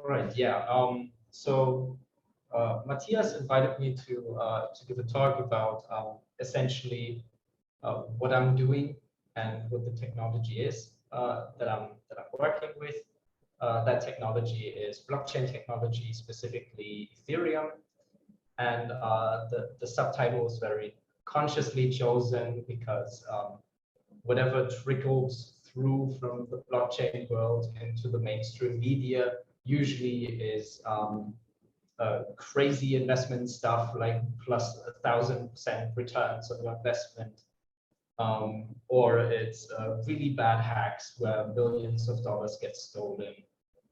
All right. Yeah. So Matthias invited me to give a talk about essentially what I'm doing and what the technology is that I'm working with. That technology is blockchain technology, specifically Ethereum, and the subtitle is very consciously chosen because whatever trickles through from the blockchain world into the mainstream media usually is crazy investment stuff like plus 1,000% returns on your investment, or it's really bad hacks where millions of dollars get stolen,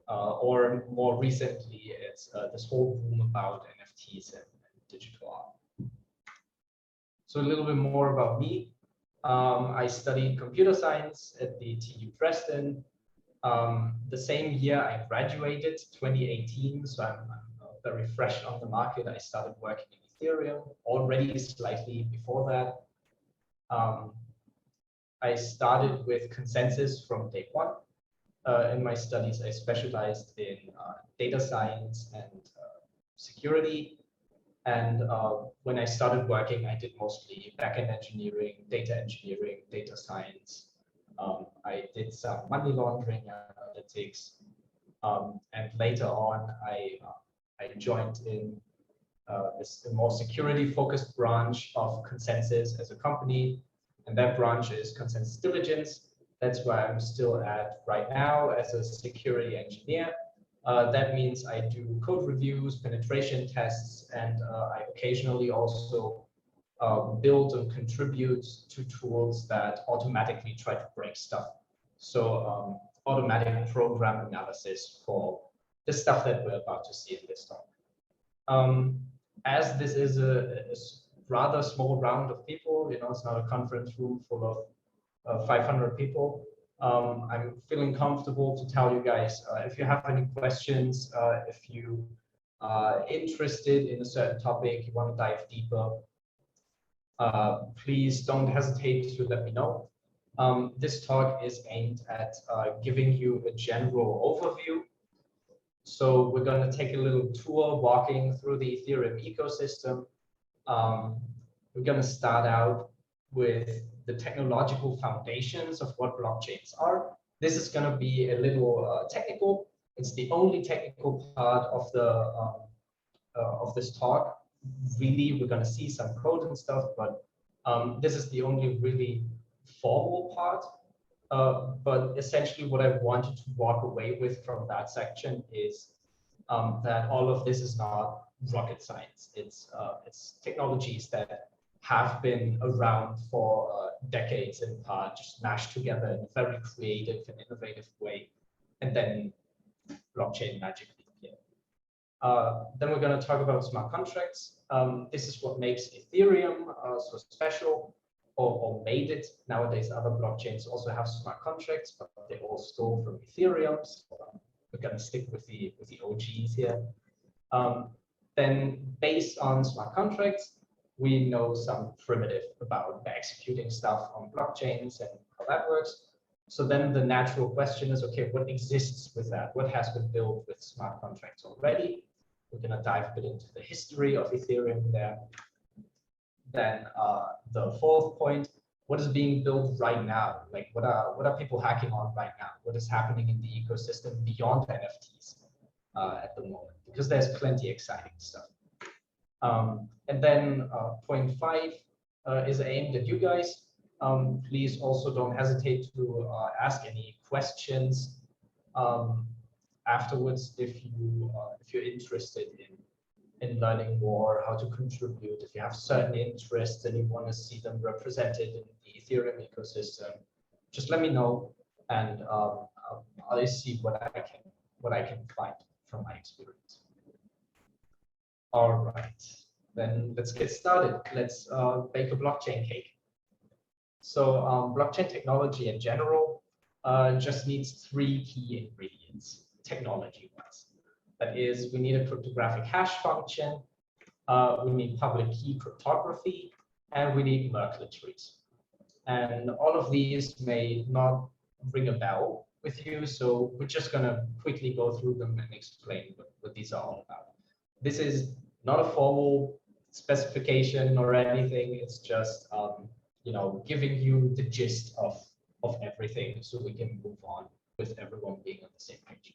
or more recently it's this whole boom about NFTs and digital art. So a little bit more about me. I studied computer science at the TU Dresden. The same year I graduated, 2018, so I'm very fresh on the market. I started working in Ethereum already slightly before that. I started with ConsenSys from day one. In my studies, I specialized in data science and security. And when I started working, I did mostly backend engineering, data science. I did some money laundering analytics. And later on, I joined in this more security-focused branch of ConsenSys as a company. And that branch is ConsenSys Diligence. That's where I'm still at right now as a security engineer. That means I do code reviews, penetration tests, and I occasionally also build and contribute to tools that automatically try to break stuff. So automatic program analysis for the stuff that we're about to see in this talk. As this is a rather small round of people, you know, it's not a conference room full of 500 people. I'm feeling comfortable to tell you guys if you have any questions, if you are interested in a certain topic, you want to dive deeper, please don't hesitate to let me know. This talk is aimed at giving you a general overview. So we're going to take a little tour walking through the Ethereum ecosystem. We're going to start out with the technological foundations of what blockchains are. This is going to be a little technical. It's the only technical part of the of this talk. Really, we're going to see some code and stuff, but this is the only really formal part. But essentially, what I wanted to walk away with from that section is that all of this is not rocket science. It's technologies that have been around for decades in part, just mashed together in a very creative and innovative way, and then blockchain magically appeared. Then we're going to talk about smart contracts. This is what makes Ethereum so special, or made it. Nowadays, other blockchains also have smart contracts, but they all stole from Ethereum. So we're going to stick with the OGs here. Then, based on smart contracts, we know some primitive about executing stuff on blockchains and how that works. So then the natural question is, okay, what exists with that? What has been built with smart contracts already? We're going to dive a bit into the history of Ethereum there. Then the fourth point, what is being built right now? Like what are people hacking on right now? What is happening in the ecosystem beyond NFTs at the moment? Because there's plenty exciting stuff. And then point 5 is aimed at you guys. Please also don't hesitate to ask any questions afterwards if you're interested in learning more, how to contribute. If you have certain interests and you want to see them represented in the Ethereum ecosystem, just let me know, and I'll see what I can find from my experience. All right, then let's get started. Let's bake a blockchain cake. So blockchain technology in general just needs 3 key ingredients, technology-wise. That is, we need a cryptographic hash function, we need public key cryptography, and we need Microtrees. And all of these may not ring a bell with you. So we're just going to quickly go through them and explain what these are all about. This is not a formal specification or anything. It's just, giving you the gist of everything so we can move on with everyone being on the same page.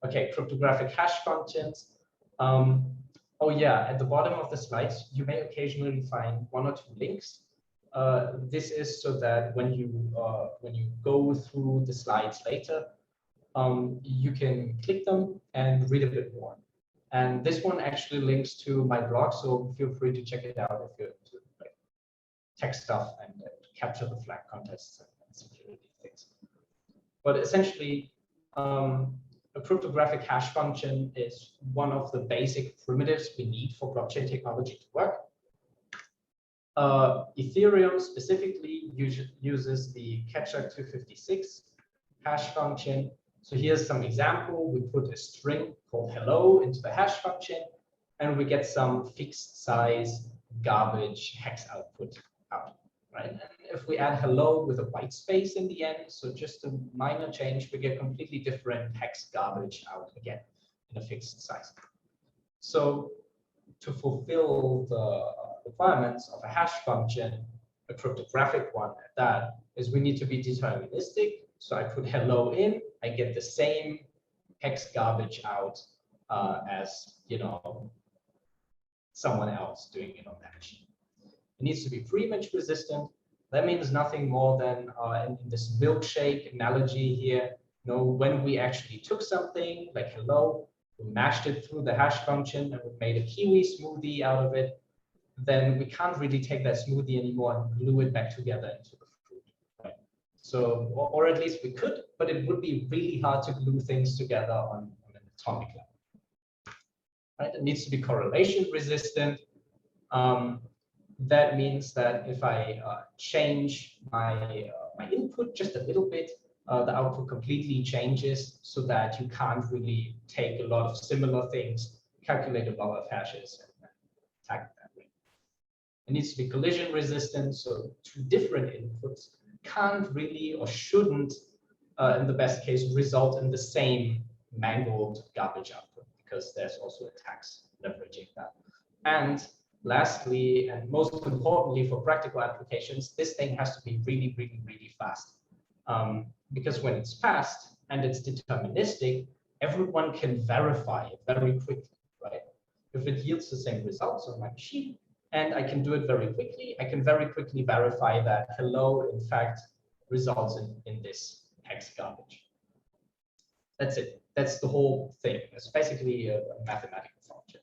Okay, cryptographic hash functions. Oh yeah, at the bottom of the slides, you may occasionally find 1 or 2 links. This is so that when you go through the slides later, you can click them and read a bit more. And this one actually links to my blog, so feel free to check it out if you're into like tech stuff and capture the flag contests and security things. But essentially, a cryptographic hash function is one of the basic primitives we need for blockchain technology to work. Ethereum specifically uses the catcher256 hash function. So here's some example. We put a string called hello into the hash function, and we get some fixed size garbage hex output out, right? And if we add hello with a white space in the end, so just a minor change, we get completely different hex garbage out again in a fixed size. So to fulfill the requirements of a hash function, a cryptographic one at that, is we need to be deterministic. So I put hello in, I get the same hex garbage out as someone else doing it on that machine. It needs to be pre-image resistant. That means nothing more than in this milkshake analogy here, when we actually took something like hello, we mashed it through the hash function and we made a kiwi smoothie out of it, then we can't really take that smoothie anymore and glue it back together into the fruit. Right? So, or at least we could, but it would be really hard to glue things together on an atomic level. Right? It needs to be correlation resistant. That means that if I change my input just a little bit, the output completely changes, so that you can't really take a lot of similar things, calculate a lot of hashes, and attack it that way. It needs to be collision resistant, so 2 different inputs can't really or shouldn't, in the best case, result in the same mangled garbage output, because there's also attacks leveraging that. And lastly, and most importantly for practical applications, this thing has to be really, really, really fast. Because when it's fast and it's deterministic, everyone can verify it very quickly, right? If it yields the same results on my machine, and I can do it very quickly, I can very quickly verify that hello, in fact, results in this hex garbage. That's it. That's the whole thing. It's basically a mathematical function.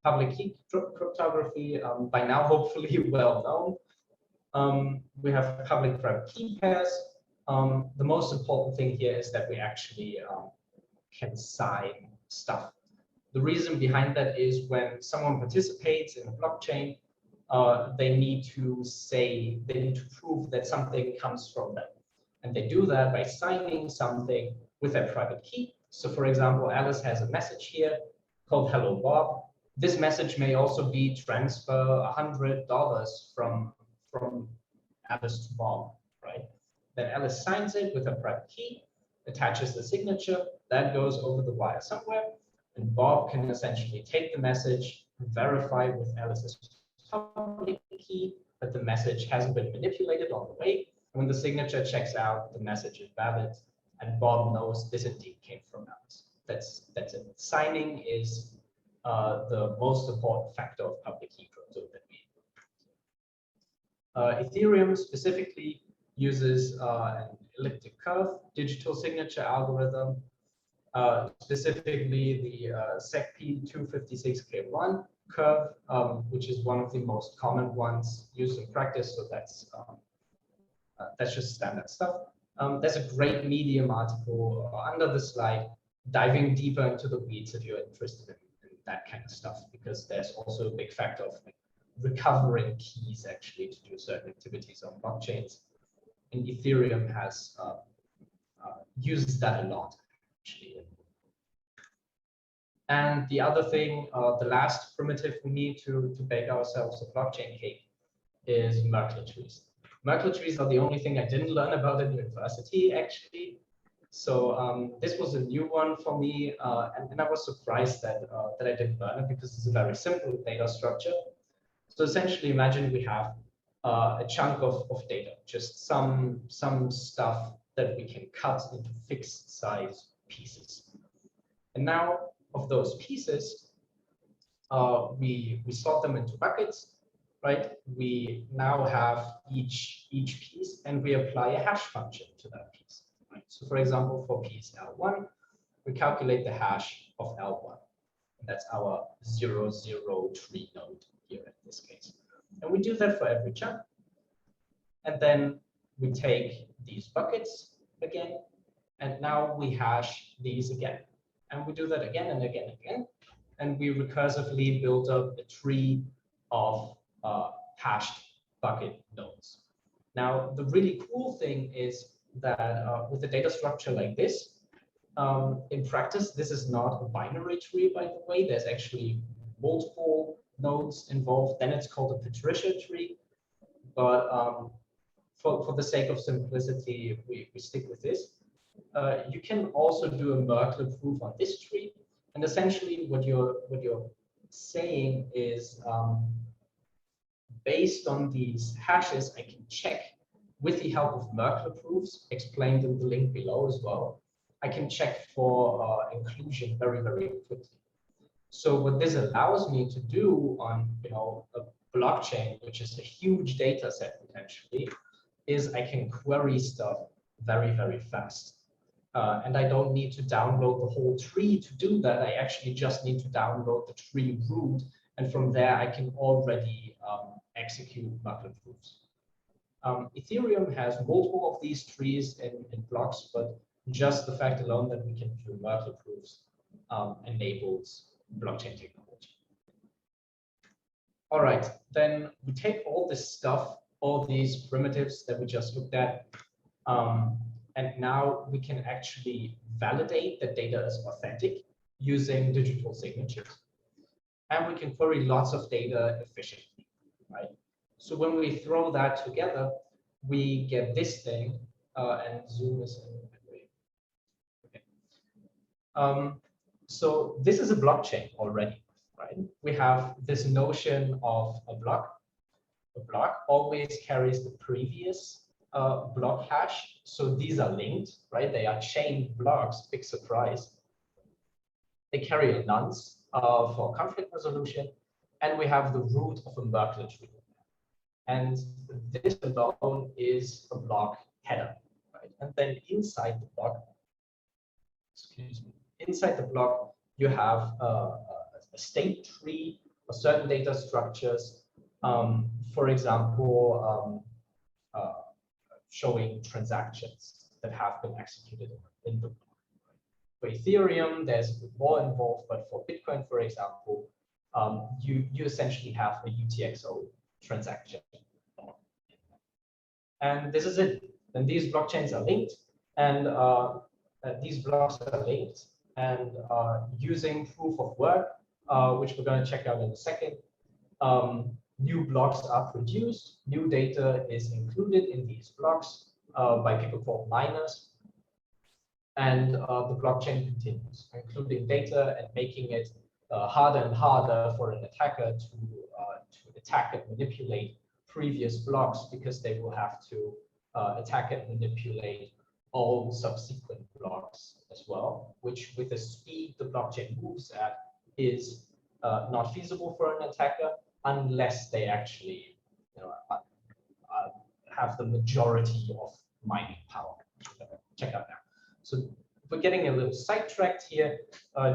Public key cryptography, by now hopefully well known. We have public-private key pairs. The most important thing here is that we actually can sign stuff. The reason behind that is when someone participates in a blockchain, they need to prove that something comes from them. And they do that by signing something with their private key. So for example, Alice has a message here called Hello Bob. This message may also be transfer $100 from Alice to Bob, right? Then Alice signs it with her private key, attaches the signature, that goes over the wire somewhere, and Bob can essentially take the message, verify with Alice's public key that the message hasn't been manipulated on the way. And when the signature checks out, the message is valid, and Bob knows this indeed came from Alice. That's it. Signing is the most important factor of public key crypto that we Ethereum specifically uses an elliptic curve digital signature algorithm, specifically the SecP256K1 curve, which is one of the most common ones used in practice. So that's just standard stuff. There's a great Medium article under the slide diving deeper into the weeds if you're interested in that kind of stuff, because there's also a big factor of recovering keys actually to do certain activities on blockchains. And Ethereum has uses that a lot, actually. And the other thing, the last primitive we need to bake ourselves a blockchain cake is Microtrees. Microtrees are the only thing I didn't learn about in university, actually. So this was a new one for me, and I was surprised that that I didn't learn it because it's a very simple data structure. So essentially, imagine we have a chunk of data, just some stuff that we can cut into fixed size pieces. And now of those pieces, we sort them into buckets, right? We now have each piece, and we apply a hash function to that piece. Right? So for example, for piece L1, we calculate the hash of L1. And that's our 003 node here in this case. And we do that for every chunk. And then we take these buckets again, and now we hash these again. And we do that again and again and again. And we recursively build up a tree of hashed bucket nodes. Now, the really cool thing is that with a data structure like this, in practice, this is not a binary tree, by the way. There's actually multiple nodes involved. Then it's called a Patricia tree. But for the sake of simplicity, we stick with this. You can also do a Merkle proof on this tree. And essentially, what you're saying is, based on these hashes, I can check with the help of Merkle proofs, explained in the link below as well. I can check for inclusion very, very quickly. So what this allows me to do on a blockchain, which is a huge data set potentially, is I can query stuff very, very fast. And I don't need to download the whole tree to do that. I actually just need to download the tree root. And from there, I can already execute Merkle proofs. Ethereum has multiple of these trees in blocks, but just the fact alone that we can do Merkle proofs enables blockchain technology. All right, then we take all this stuff, all these primitives that we just looked at, and now we can actually validate that data is authentic using digital signatures. And we can query lots of data efficiently, right? So when we throw that together, we get this thing, and zoom is in. Okay. So this is a blockchain already, right? We have this notion of a block. A block always carries the previous block hash. So these are linked, right? They are chained blocks, big surprise. They carry a nonce for conflict resolution, and we have the root of a Merkle tree. And this alone is a block header, right? And then inside the block, inside the block, you have a state tree for certain data structures. For example, showing transactions that have been executed in the block. For Ethereum, there's a bit more involved, but for Bitcoin, for example, you essentially have a UTXO transaction. And this is it. And these blockchains are linked, and these blocks are linked, and using proof of work, which we're going to check out in a second, new blocks are produced, new data is included in these blocks by people called miners, and the blockchain continues, including data and making it harder and harder for an attacker to attack and manipulate previous blocks, because they will have to attack and manipulate all subsequent blocks as well, which with the speed the blockchain moves at is not feasible for an attacker unless they actually have the majority of mining power. Check out now. So we're getting a little sidetracked here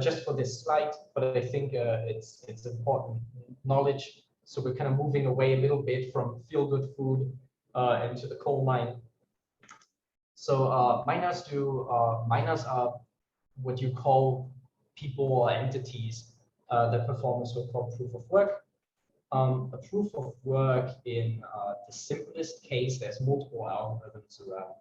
just for this slide, but I think it's important knowledge. So we're kind of moving away a little bit from feel-good food into the coal mine. So miners are what you call people or entities that perform a so-called proof of work. A proof of work in the simplest case, there's multiple algorithms around.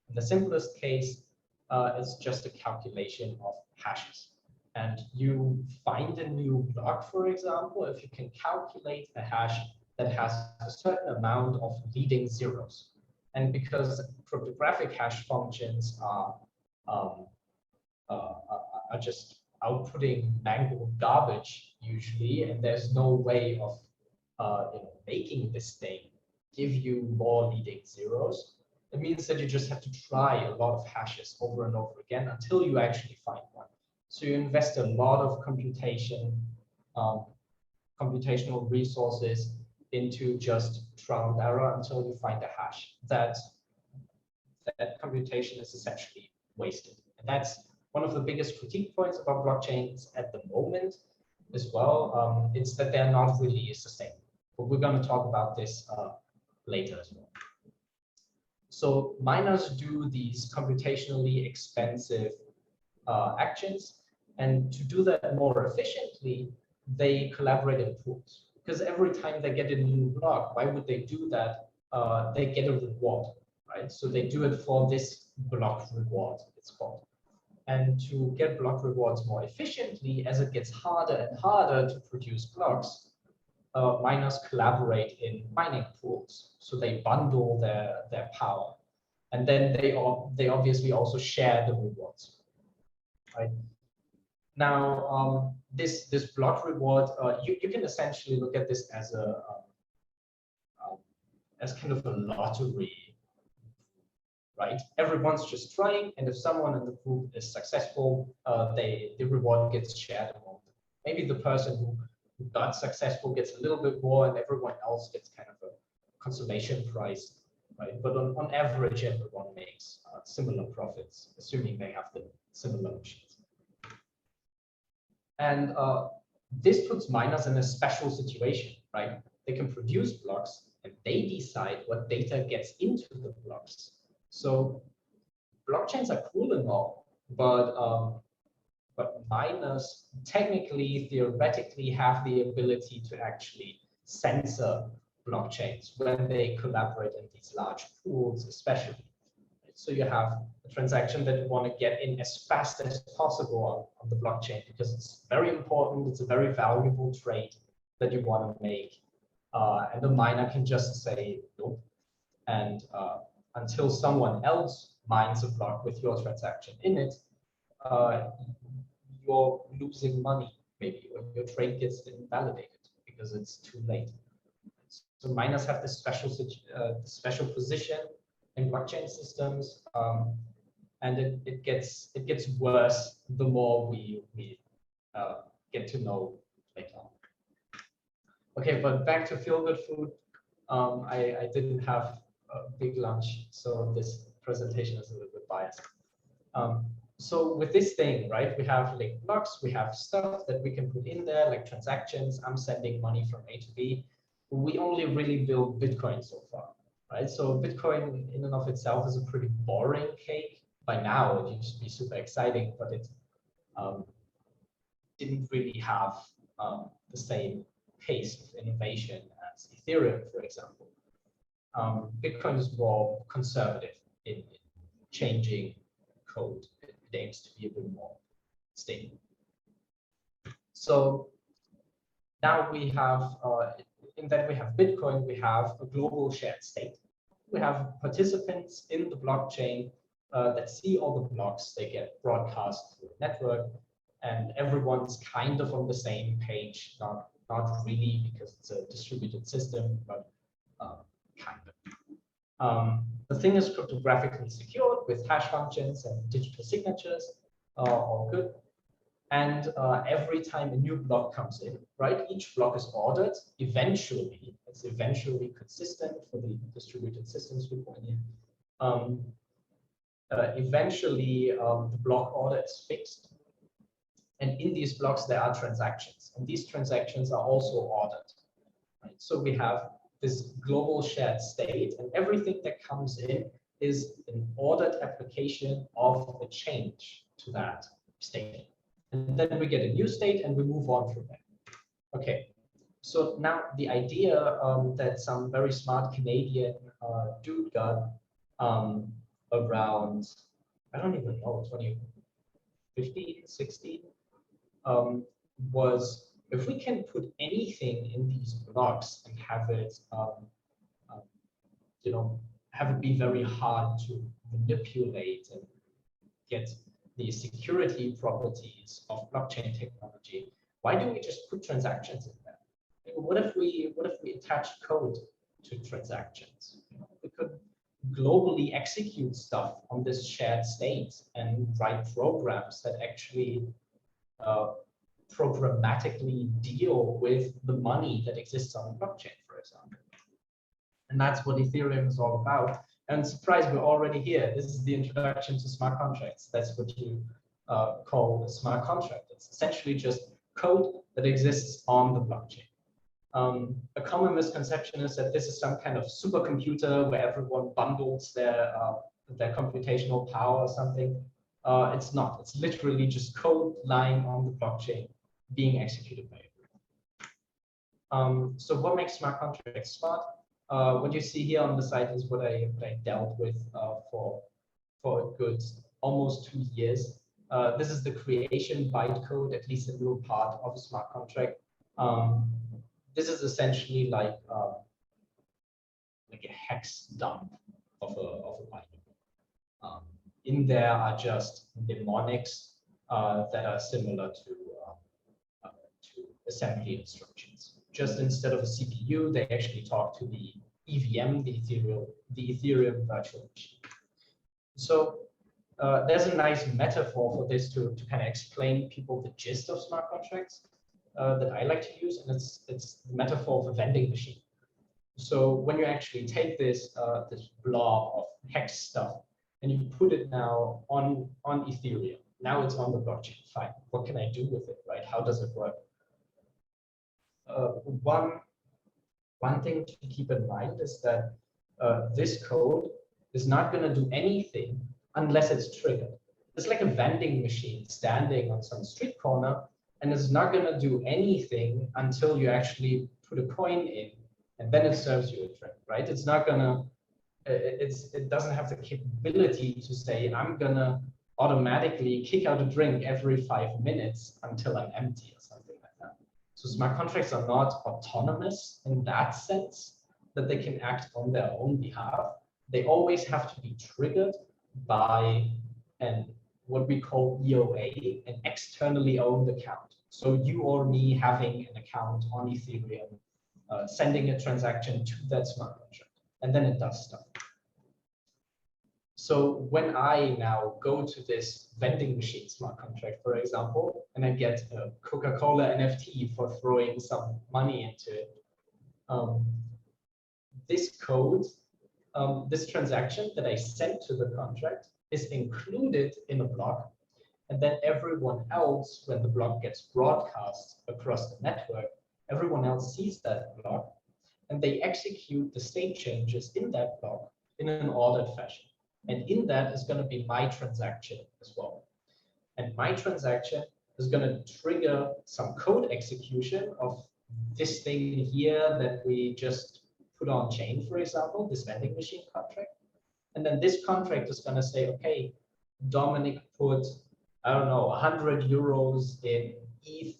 In the simplest case, it's just a calculation of hashes. And you find a new block, for example, if you can calculate a hash that has a certain amount of leading zeros. And because cryptographic hash functions are are just outputting mangled garbage usually, and there's no way of making this thing give you more leading zeros. It means that you just have to try a lot of hashes over and over again until you actually find one. So you invest a lot of computational resources into just trial and error until you find a hash. That computation is essentially wasted. And that's one of the biggest critique points about blockchains at the moment as well. It's that they're not really sustainable. But we're going to talk about this later as well. So miners do these computationally expensive actions, and to do that more efficiently, they collaborate in pools. Because every time they get a new block, why would they do that? They get a reward, right? So they do it for this block reward, it's called. And to get block rewards more efficiently, as it gets harder and harder to produce blocks, miners collaborate in mining pools. So they bundle their power. And then they obviously also share the rewards, right? Now, this block reward, you can essentially look at this as as kind of a lottery, right? Everyone's just trying, and if someone in the group is successful, the reward gets shared among them. Maybe the person who got successful gets a little bit more, and everyone else gets kind of a consolation prize, right? But on average, everyone makes similar profits, assuming they have the similar machines. And this puts miners in a special situation, right? They can produce blocks, and they decide what data gets into the blocks. So blockchains are cool and all, but miners technically, theoretically, have the ability to actually censor blockchains when they collaborate in these large pools, especially. So you have a transaction that you want to get in as fast as possible on the blockchain because it's very important, it's a very valuable trade that you want to make. And the miner can just say nope. And until someone else mines a block with your transaction in it, you're losing money, maybe, or your trade gets invalidated because it's too late. So miners have this special position in blockchain systems, and it gets worse the more we get to know later on. Okay, but back to feel-good food. I didn't have a big lunch, so this presentation is a little bit biased. So with this thing, right, we have linked blocks, we have stuff that we can put in there, like transactions. I'm sending money from A to B. We only really build Bitcoin so far, right? So Bitcoin in and of itself is a pretty boring cake. By now, it used to be super exciting, but it didn't really have the same pace of innovation as Ethereum, for example. Bitcoin is more conservative in changing code. It aims to be a bit more stable. So now we have, in that we have Bitcoin, we have a global shared state. We have participants in the blockchain that see all the blocks. They get broadcast through a network, and everyone's kind of on the same page, not really because it's a distributed system, but kind of. The thing is cryptographically secured with hash functions and digital signatures, all good. And every time a new block comes in, right, each block is ordered. Eventually, it's eventually consistent for the distributed systems we point in. Eventually, the block order is fixed. And in these blocks, there are transactions. And these transactions are also ordered. Right? So we have this global shared state, and everything that comes in is an ordered application of a change to that state. And then we get a new state and we move on from there. Okay, so now the idea that some very smart Canadian dude got around, I don't even know, 2015, 16, was if we can put anything in these blocks and have it, have it be very hard to manipulate and get the security properties of blockchain technology, why do we just put transactions in there? What if we attach code to transactions? We could globally execute stuff on this shared state and write programs that actually programmatically deal with the money that exists on the blockchain, for example. And that's what Ethereum is all about. And surprise, we're already here. This is the introduction to smart contracts. That's what you call a smart contract. It's essentially just code that exists on the blockchain. A common misconception is that this is some kind of supercomputer where everyone bundles their computational power or something. It's not. It's literally just code lying on the blockchain being executed by everyone. So what makes smart contracts smart? What you see here on the site is what I dealt with for a good almost 2 years. This is the creation bytecode, at least a little part of a smart contract. This is essentially like a hex dump of a bytecode. In there are just mnemonics that are similar to assembly instructions. Just instead of a CPU, they actually talk to the EVM, the Ethereum virtual machine. So there's a nice metaphor for this to kind of explain people the gist of smart contracts that I like to use, and it's the metaphor of a vending machine. So when you actually take this blob of hex stuff and you put it now on Ethereum, now it's on the blockchain. Fine. What can I do with it, right? How does it work? One thing to keep in mind is that this code is not going to do anything unless it's triggered. It's like a vending machine standing on some street corner, and it's not going to do anything until you actually put a coin in, and then it serves you a drink, right? It's not going to, it doesn't have the capability to say, I'm going to automatically kick out a drink every 5 minutes until I'm empty or something like that. So smart contracts are not autonomous in that sense, that they can act on their own behalf. They always have to be triggered by what we call EOA, an externally owned account. So you or me having an account on Ethereum, sending a transaction to that smart contract, and then it does stuff. So when I now go to this vending machine smart contract, for example, and I get a Coca-Cola NFT for throwing some money into it, this code, this transaction that I sent to the contract is included in a block, and then everyone else, when the block gets broadcast across the network, everyone else sees that block, and they execute the state changes in that block in an ordered fashion. And in that is going to be my transaction as well. And my transaction is going to trigger some code execution of this thing here that we just put on chain, for example, this vending machine contract. And then this contract is going to say, okay, Dominik put, I don't know, 100 euros in ETH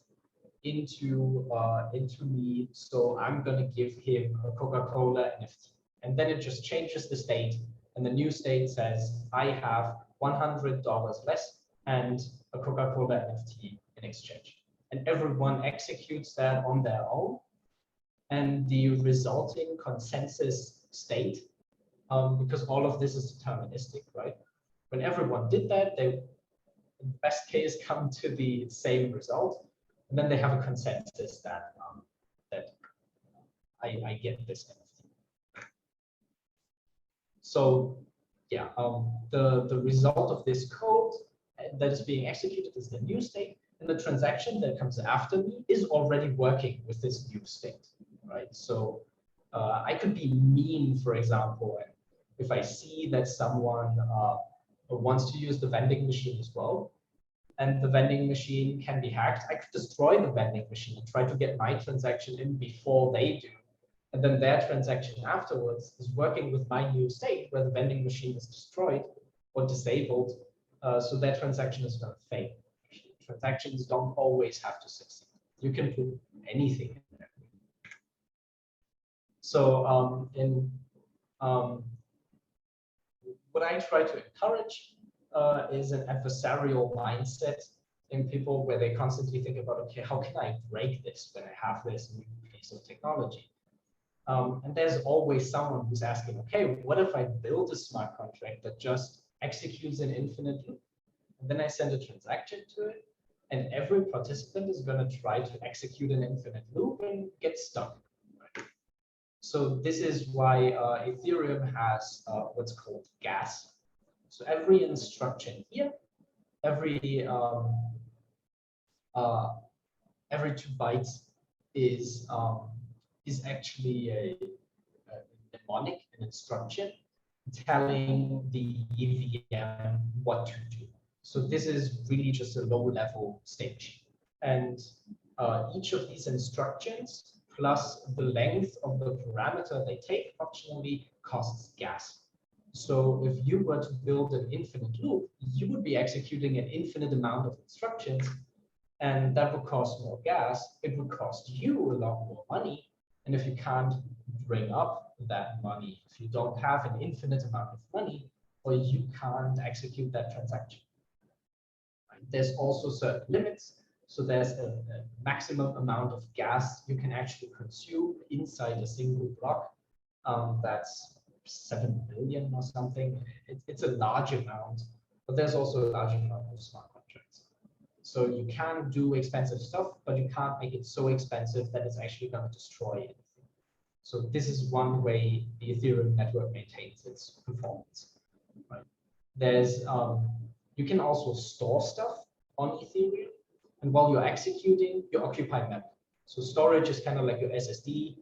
into me, so I'm going to give him a Coca-Cola NFT. And then it just changes the state, and the new state says, I have $100 less and a Coca-Cola NFT in exchange. And everyone executes that on their own, and the resulting consensus state, because all of this is deterministic, right? When everyone did that, they, in the best case, come to the same result, and then they have a consensus that I get this NFT. So yeah, the result of this code that is being executed is the new state, and the transaction that comes after me is already working with this new state, right? So I could be mean, for example, and if I see that someone wants to use the vending machine as well, and the vending machine can be hacked, I could destroy the vending machine and try to get my transaction in before they do. And then their transaction afterwards is working with my new state where the vending machine is destroyed or disabled. So their transaction is going to fail. Transactions don't always have to succeed. You can put anything in there. So what I try to encourage is an adversarial mindset in people where they constantly think about, okay, how can I break this when I have this new piece of technology? And there's always someone who's asking, okay, what if I build a smart contract that just executes an infinite loop? And then I send a transaction to it, and every participant is going to try to execute an infinite loop and get stuck. Right? So this is why Ethereum has what's called gas. So every instruction here, every 2 bytes is actually a mnemonic, an instruction telling the EVM what to do. So this is really just a low-level stage. And each of these instructions plus the length of the parameter they take optionally costs gas. So if you were to build an infinite loop, you would be executing an infinite amount of instructions, and that would cost more gas. It would cost you a lot more money. And if you can't bring up that money, if you don't have an infinite amount of money, or you can't execute that transaction. There's also certain limits. So there's a maximum amount of gas you can actually consume inside a single block. That's 7 billion or something. It's a large amount, but there's also a large amount of smart contracts. So you can do expensive stuff, but you can't make it so expensive that it's actually going to destroy anything. So this is one way the Ethereum network maintains its performance. Right? There's you can also store stuff on Ethereum, and while you're executing, you occupy memory. So storage is kind of like your SSD.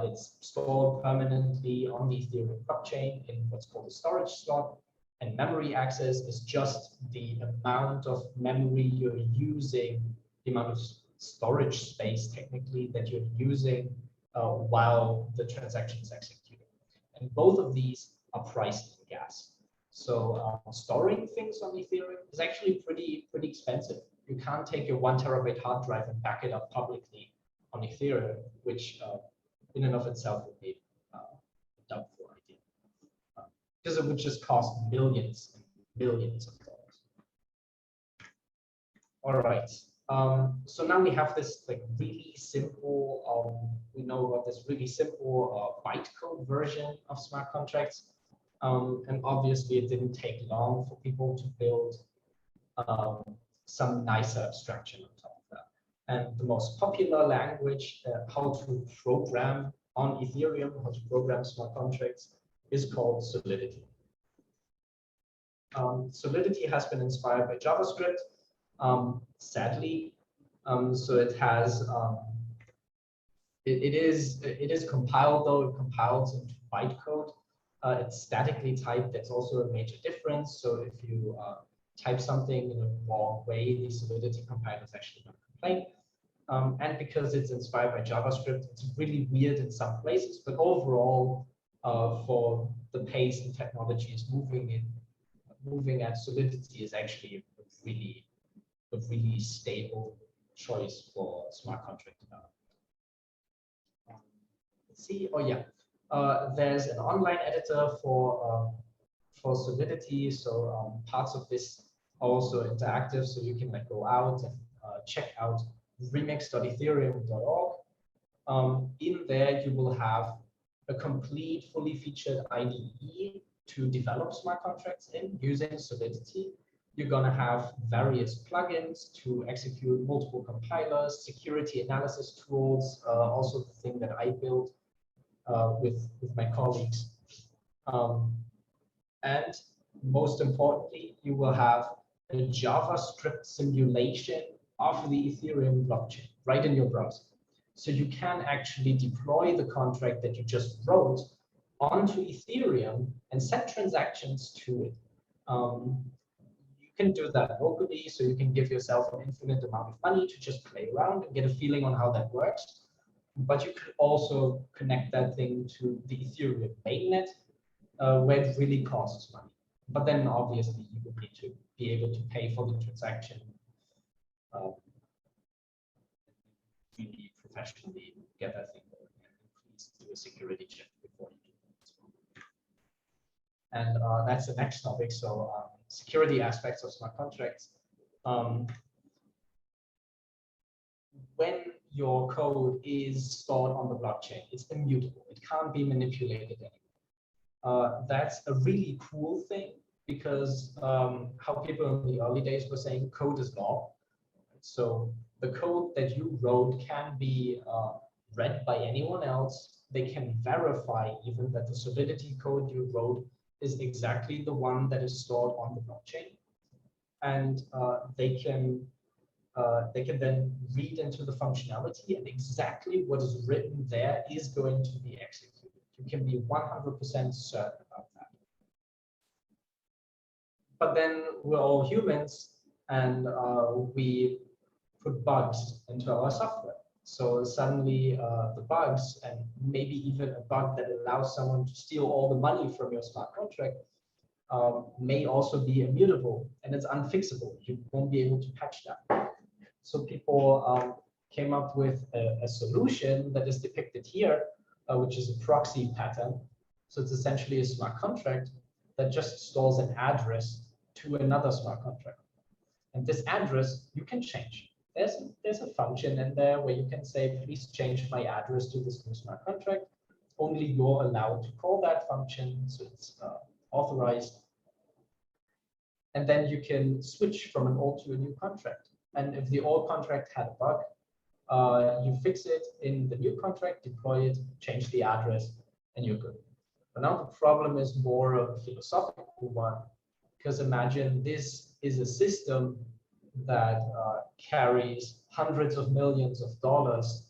It's stored permanently on the Ethereum blockchain in what's called a storage slot. And memory access is just the amount of memory you're using, the amount of storage space technically that you're using while the transaction is executing. And both of these are priced in gas. So storing things on Ethereum is actually pretty expensive. You can't take your 1 terabyte hard drive and back it up publicly on Ethereum, which in and of itself would be a doubtful idea. Because it would just cost millions and millions of dollars. All right. So now we have this like really simple, we know about this really simple bytecode version of smart contracts. And obviously it didn't take long for people to build some nicer abstraction on top of that. And the most popular language, how to program on Ethereum, how to program smart contracts, is called Solidity. Solidity has been inspired by JavaScript, sadly. So it has, it is compiled, though it compiles into bytecode. It's statically typed. That's also a major difference. So if you type something in a wrong way, the Solidity compiler is actually going to complain. And because it's inspired by JavaScript, it's really weird in some places. But overall, for the pace and technology is moving at, Solidity is actually a really stable choice for smart contract development. Let's see. Oh yeah. There's an online editor for Solidity, so parts of this are also interactive, so you can like go out and check out remix.ethereum.org. In there, you will have a complete, fully featured IDE to develop smart contracts in using Solidity. You're going to have various plugins to execute multiple compilers, security analysis tools, also the thing that I built with my colleagues. And most importantly, you will have a JavaScript simulation of the Ethereum blockchain right in your browser. So you can actually deploy the contract that you just wrote onto Ethereum and set transactions to it. You can do that locally, so you can give yourself an infinite amount of money to just play around and get a feeling on how that works. But you could also connect that thing to the Ethereum mainnet, where it really costs money. But then obviously you would need to be able to pay for the transaction really professionally, get that thing going, and please do a security check before you do that as well. And that's the next topic. So security aspects of smart contracts. When your code is stored on the blockchain, it's immutable. It can't be manipulated anymore. That's a really cool thing because how people in the early days were saying code is law. So the code that you wrote can be read by anyone else. They can verify even that the Solidity code you wrote is exactly the one that is stored on the blockchain. And they can then read into the functionality, and exactly what is written there is going to be executed. You can be 100% certain about that. But then we're all humans, and we put bugs into our software. So suddenly the bugs, and maybe even a bug that allows someone to steal all the money from your smart contract, may also be immutable, and it's unfixable. You won't be able to patch that. So people came up with a solution that is depicted here, which is a proxy pattern. So it's essentially a smart contract that just stores an address to another smart contract. And this address you can change. There's a function in there where you can say, please change my address to this new smart contract. Only you're allowed to call that function, so it's authorized. And then you can switch from an old to a new contract. And if the old contract had a bug, you fix it in the new contract, deploy it, change the address, and you're good. But now the problem is more of a philosophical one, because imagine this is a system that carries hundreds of millions of dollars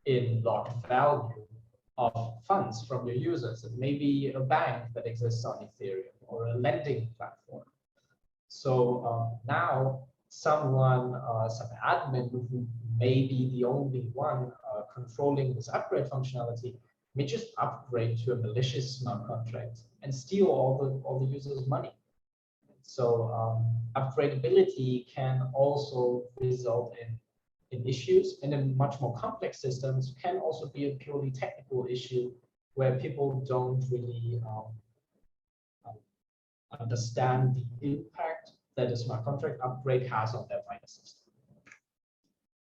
in locked value of funds from your users. It may be a bank that exists on Ethereum or a lending platform. So now someone, some admin who may be the only one controlling this upgrade functionality may just upgrade to a malicious smart contract and steal all the users' money. So upgradability can also result in issues, and in much more complex systems can also be a purely technical issue where people don't really understand the impact that a smart contract upgrade has on their finance system.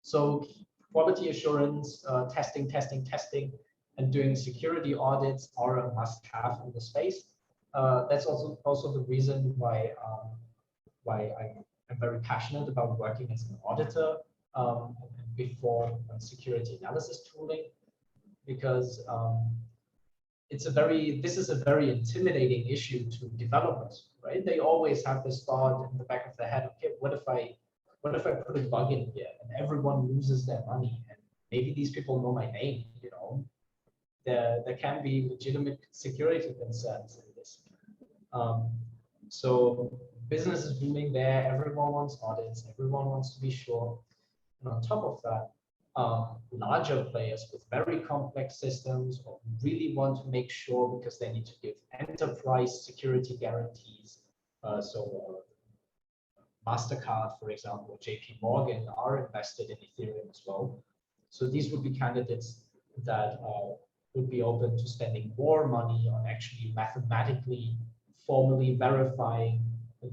So quality assurance, testing, and doing security audits are a must-have in the space. That's also the reason why I'm very passionate about working as an auditor before security analysis tooling, because this is a very intimidating issue to developers, right? They always have this thought in the back of their head, okay, what if I put a bug in here and everyone loses their money, and maybe these people know my name, you know? There can be legitimate security concerns in this. So business is booming there, everyone wants audits, everyone wants to be sure. And on top of that, larger players with very complex systems or really want to make sure because they need to give enterprise security guarantees. So MasterCard, for example, JP Morgan are invested in Ethereum as well. So these would be candidates that would be open to spending more money on actually mathematically, formally verifying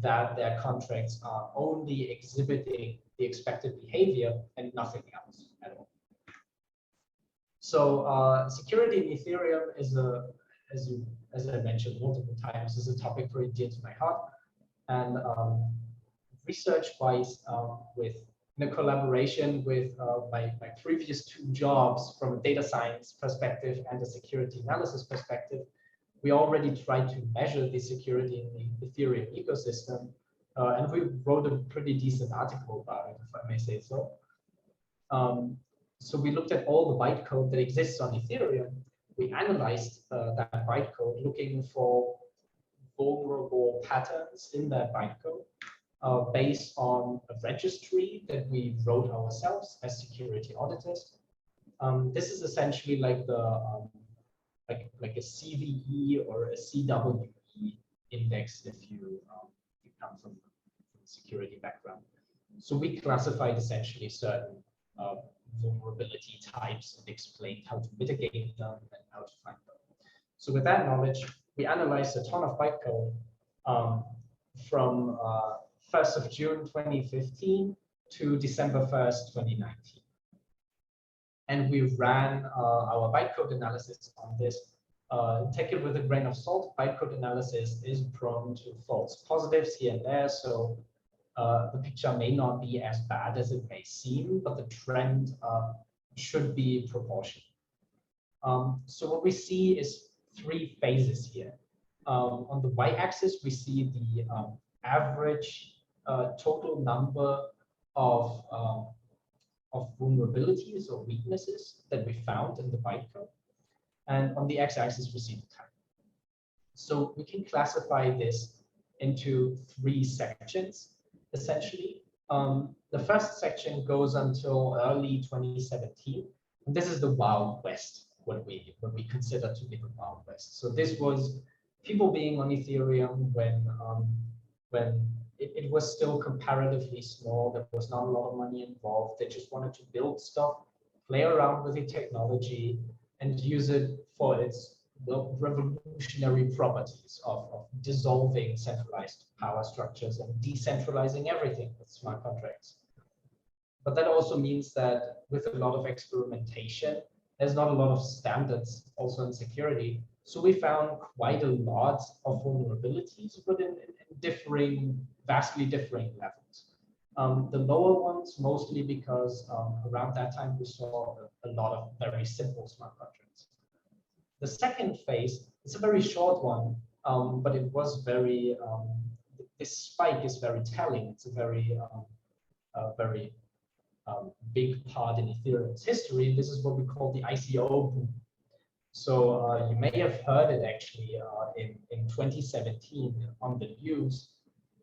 that their contracts are only exhibiting the expected behavior and nothing else at all. So security in Ethereum is as I mentioned multiple times, is a topic very dear to my heart. And research-wise, in a collaboration with my previous two jobs from a data science perspective and a security analysis perspective, we already tried to measure the security in the Ethereum ecosystem, and we wrote a pretty decent article about it, if I may say so. So we looked at all the bytecode that exists on Ethereum. We analyzed that bytecode, looking for vulnerable patterns in that bytecode based on a registry that we wrote ourselves as security auditors. This is essentially like the like a CVE or a CWE index if you come from a security background. So we classified essentially certain vulnerability types and explained how to mitigate them and how to find them. So with that knowledge, we analyzed a ton of bytecode from 1st of June 2015 to December 1st, 2019. And we ran our bytecode analysis on this. Take it with a grain of salt. Bytecode analysis is prone to false positives here and there, so the picture may not be as bad as it may seem, but the trend should be proportional. So what we see is 3 phases here. On the y-axis, we see the average total number of vulnerabilities or weaknesses that we found in the bytecode. And on the x-axis, we see the time. So we can classify this into 3 sections, essentially. The first section goes until early 2017. And this is the Wild West, what we consider to be the Wild West. So this was people being on Ethereum when it was still comparatively small. There was not a lot of money involved. They just wanted to build stuff, play around with the technology, and use it for its revolutionary properties of dissolving centralized power structures and decentralizing everything with smart contracts. But that also means that with a lot of experimentation, there's not a lot of standards also in security. So we found quite a lot of vulnerabilities, but in vastly differing levels. The lower ones, mostly because around that time we saw a lot of very simple smart contracts. The second phase is a very short one, but it was very, this spike is very telling. It's a very big part in Ethereum's history. This is what we call the ICO boom. So you may have heard it actually in 2017 on the news,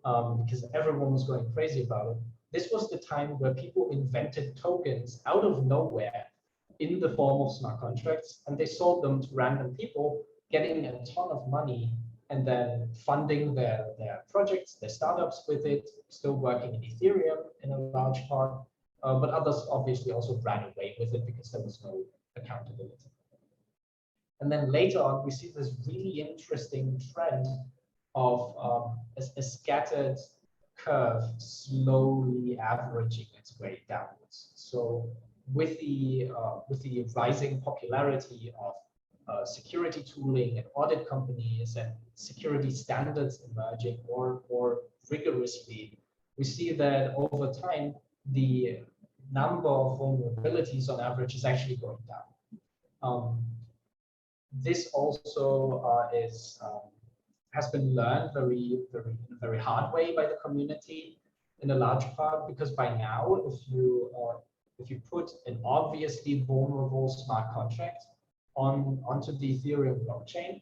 because everyone was going crazy about it. This was the time where people invented tokens out of nowhere in the form of smart contracts, and they sold them to random people, getting a ton of money and then funding their projects, their startups with it, still working in Ethereum in a large part, but others obviously also ran away with it because there was no accountability. And then later on, we see this really interesting trend of a scattered curve slowly averaging its way downwards. So with the rising popularity of security tooling and audit companies and security standards emerging more rigorously, we see that over time the number of vulnerabilities on average is actually going down. This also has been learned in a very hard way by the community in a large part, because by now, if you put an obviously vulnerable smart contract onto the Ethereum blockchain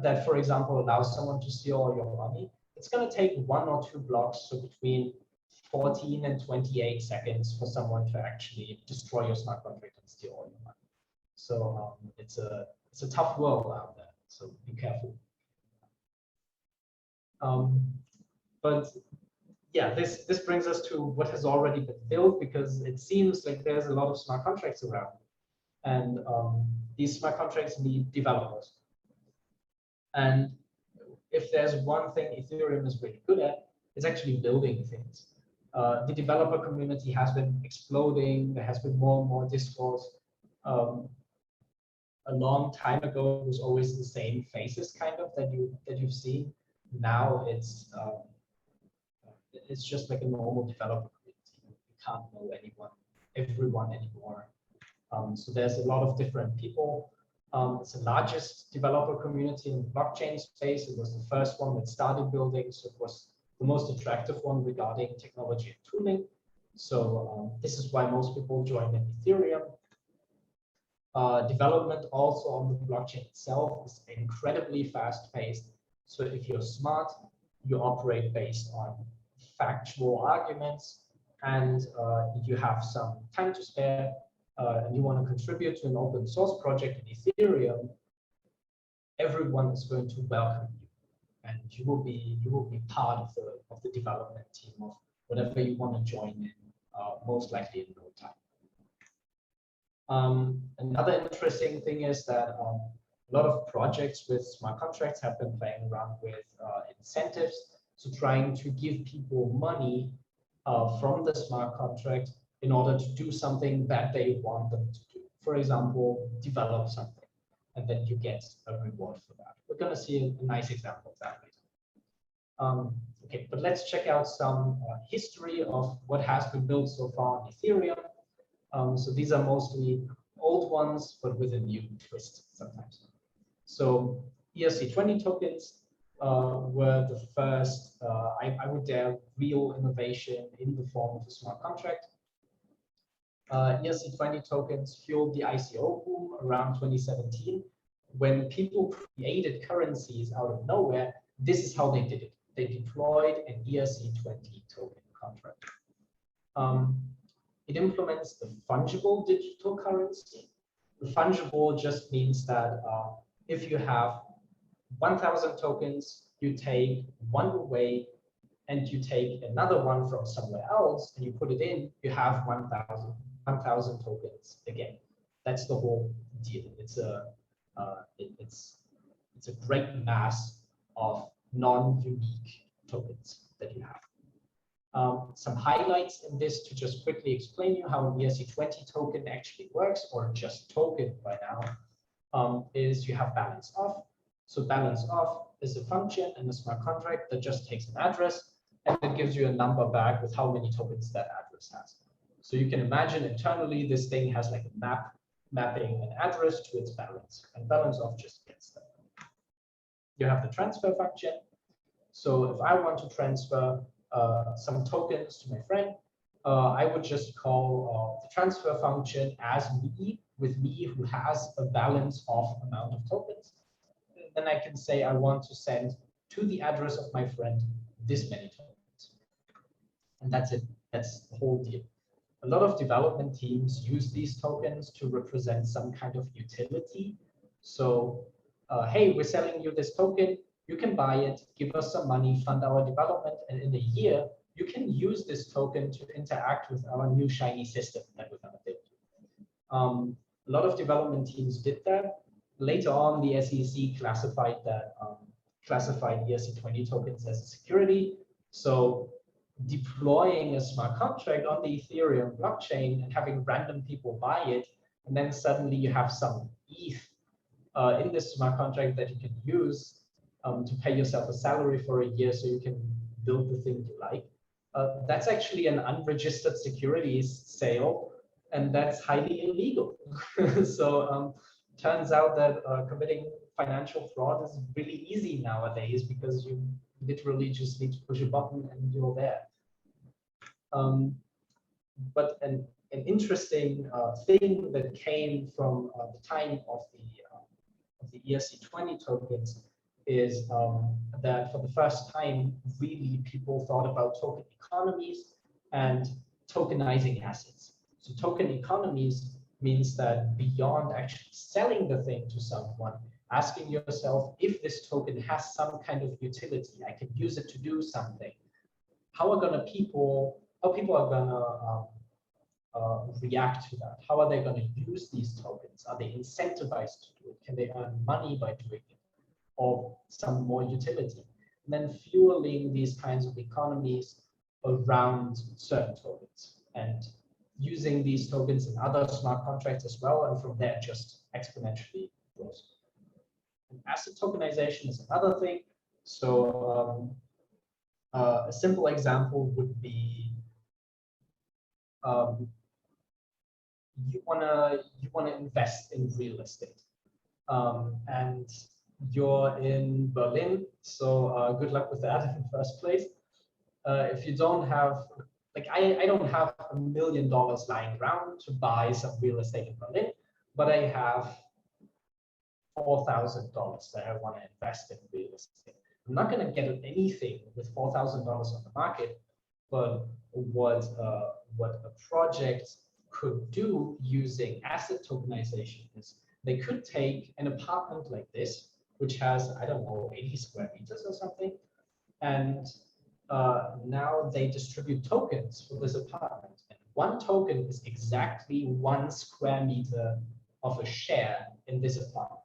that, for example, allows someone to steal all your money, it's going to take 1 or 2 blocks, so between 14 and 28 seconds for someone to actually destroy your smart contract and steal all your money. So it's a tough world out there, so be careful. But yeah, this brings us to what has already been built, because it seems like there's a lot of smart contracts around, and these smart contracts need developers. And if there's one thing Ethereum is really good at, it's actually building things. The developer community has been exploding. There has been more and more discourse. A long time ago, it was always the same faces kind of that you've seen. Now it's just like a normal developer community. You can't know everyone anymore. So there's a lot of different people. It's the largest developer community in the blockchain space. It was the first one that started building, so it was the most attractive one regarding technology and tooling. So this is why most people join in Ethereum. Development also on the blockchain itself is incredibly fast-paced. So if you're smart, you operate based on factual arguments, and you have some time to spare, and you want to contribute to an open source project in Ethereum, everyone is going to welcome you, and you will be part of the development team of whatever you want to join in, most likely in no time. Another interesting thing is that a lot of projects with smart contracts have been playing around with incentives. So trying to give people money from the smart contract in order to do something that they want them to do. For example, develop something, and then you get a reward for that. We're going to see a nice example of that later. Okay, but let's check out some history of what has been built so far on Ethereum. So these are mostly old ones, but with a new twist sometimes. So ERC20 tokens were the first, I would dare, real innovation in the form of a smart contract. ERC20 tokens fueled the ICO boom around 2017. When people created currencies out of nowhere, this is how they did it. They deployed an ERC20 token contract. It implements the fungible digital currency. The fungible just means that if you have 1,000 tokens, you take one away and you take another one from somewhere else and you put it in, you have 1,000 tokens again. That's the whole deal. It's a great mass of non-unique tokens that you have. Some highlights in this to just quickly explain you how an ERC20 token actually works, or just token by now, is you have balance off. So balance off is a function in a smart contract that just takes an address and it gives you a number back with how many tokens that address has. So you can imagine internally this thing has like a mapping an address to its balance, and balance off just gets that. You have the transfer function. So if I want to transfer some tokens to my friend, I would just call the transfer function as me, with me who has a balance of amount of tokens. Then I can say I want to send to the address of my friend this many tokens. And that's it. That's the whole deal. A lot of development teams use these tokens to represent some kind of utility. So, hey, we're selling you this token. You can buy it, give us some money, fund our development, and in a year, you can use this token to interact with our new shiny system that we're going to build. A lot of development teams did that. Later on, the SEC classified ERC20 tokens as a security. So deploying a smart contract on the Ethereum blockchain and having random people buy it, and then suddenly you have some ETH in this smart contract that you can use to pay yourself a salary for a year so you can build the thing you like. That's actually an unregistered securities sale, and that's highly illegal. So turns out that committing financial fraud is really easy nowadays because you literally just need to push a button and you're there. But an interesting thing that came from the time of the ERC20 tokens is that for the first time, really people thought about token economies and tokenizing assets. So token economies means that beyond actually selling the thing to someone, asking yourself if this token has some kind of utility, I can use it to do something. How people are gonna react to that? How are they going to use these tokens? Are they incentivized to do it? Can they earn money by doing it, or some more utility? And then fueling these kinds of economies around certain tokens and using these tokens in other smart contracts as well, and from there just exponentially grows. And asset tokenization is another thing. So a simple example would be you wanna invest in real estate, and you're in Berlin. So good luck with that in the first place. If you don't have, like, I don't have $1 million lying around to buy some real estate in Berlin, but I have $4,000 that I want to invest in real estate. I'm not going to get anything with $4,000 on the market, but what a project could do using asset tokenization is they could take an apartment like this, which has, I don't know, 80 square meters or something, and now they distribute tokens for this apartment. And one token is exactly 1 square meter of a share in this apartment.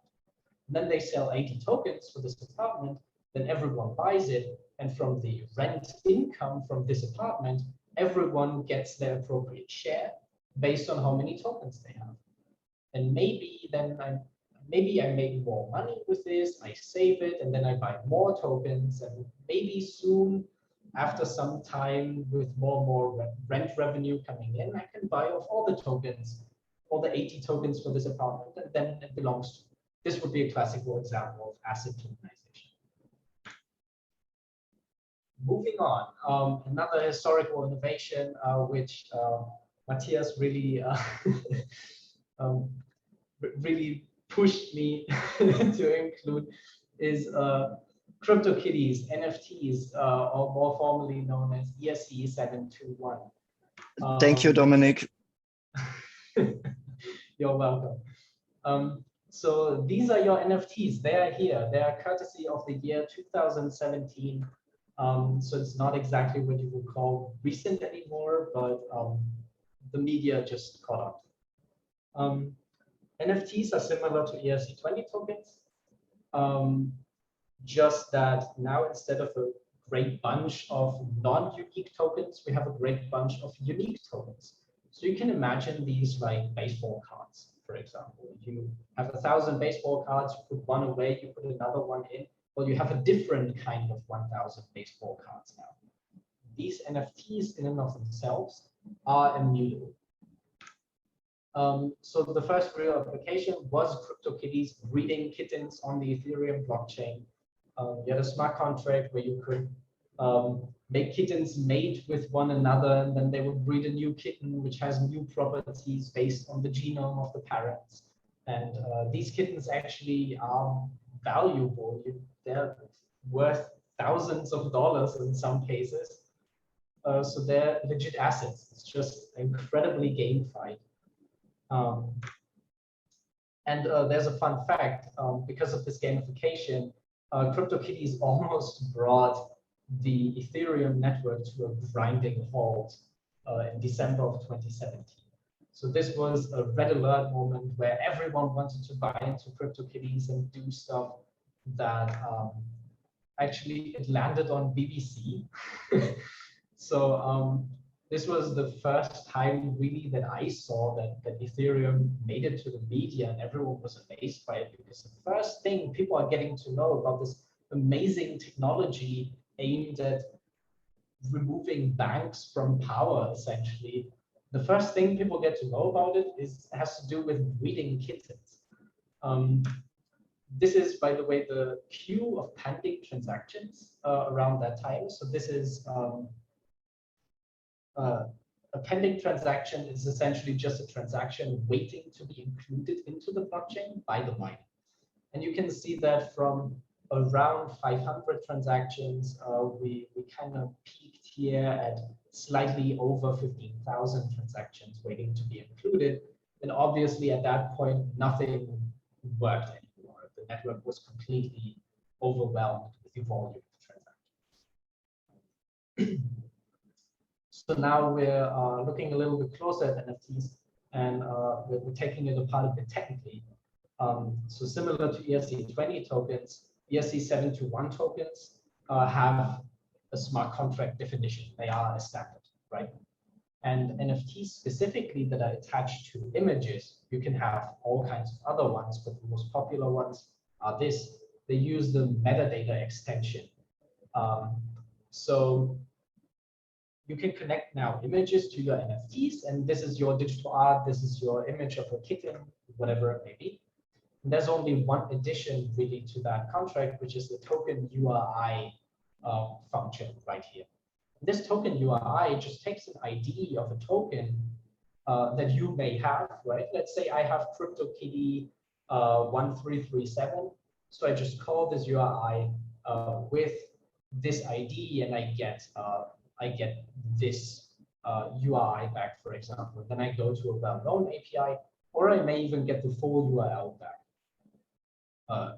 And then they sell 80 tokens for this apartment, then everyone buys it, And from the rent income from this apartment, everyone gets their appropriate share based on how many tokens they have. And maybe then maybe I make more money with this, I save it, and then I buy more tokens, and maybe soon, after some time with more and more rent revenue coming in, I can buy off all the tokens, all the 80 tokens for this apartment, and then it belongs to me. This would be a classical example of asset tokenization. Moving on, another historical innovation which Matthias really really pushed me to include is Cryptokitties, NFTs, or more formally known as ERC 721. Thank you, Dominik. You're welcome. So these are your NFTs. They are here. They are courtesy of the year 2017. So it's not exactly what you would call recent anymore, but the media just caught up. NFTs are similar to ERC20 tokens, just that now instead of a great bunch of non-unique tokens, we have a great bunch of unique tokens. So you can imagine these like baseball cards, for example. If you have 1,000 baseball cards, you put one away, you put another one in, well, you have a different kind of 1,000 baseball cards now. These NFTs in and of themselves are immutable. So the first real application was Cryptokitties breeding kittens on the Ethereum blockchain. You had a smart contract where you could make kittens mate with one another, and then they would breed a new kitten which has new properties based on the genome of the parents. And these kittens actually are valuable. They're worth thousands of dollars in some cases. So they're legit assets. It's just incredibly gamified. There's a fun fact, because of this gamification, Cryptokitties almost brought the Ethereum network to a grinding halt in December of 2017. So this was a red alert moment where everyone wanted to buy into Cryptokitties and do stuff that actually it landed on BBC. So this was the first time really that I saw that Ethereum made it to the media and everyone was amazed by it, because the first thing people are getting to know about this amazing technology aimed at removing banks from power, essentially. The first thing people get to know about it has to do with breeding kittens. This is, by the way, the queue of pending transactions around that time. So this is a pending transaction is essentially just a transaction waiting to be included into the blockchain by the miner. And you can see that from around 500 transactions, we kind of peaked here at slightly over 15,000 transactions waiting to be included. And obviously at that point, nothing worked anymore. The network was completely overwhelmed with the volume of transactions. So now we're looking a little bit closer at NFTs, and we're taking it apart a bit technically. So similar to ERC20 tokens, ERC721 tokens have a smart contract definition. They are a standard, right? And NFTs specifically that are attached to images, you can have all kinds of other ones, but the most popular ones are this. They use the metadata extension. So you can connect now images to your NFTs, and this is your digital art, this is your image of a kitten, whatever it may be. And there's only one addition really to that contract, which is the token URI function right here. This token URI just takes an ID of a token that you may have, right? Let's say I have CryptoKitty 1337. So I just call this URI with this ID, and I get this URI back, for example. Then I go to a well-known API, or I may even get the full URL back,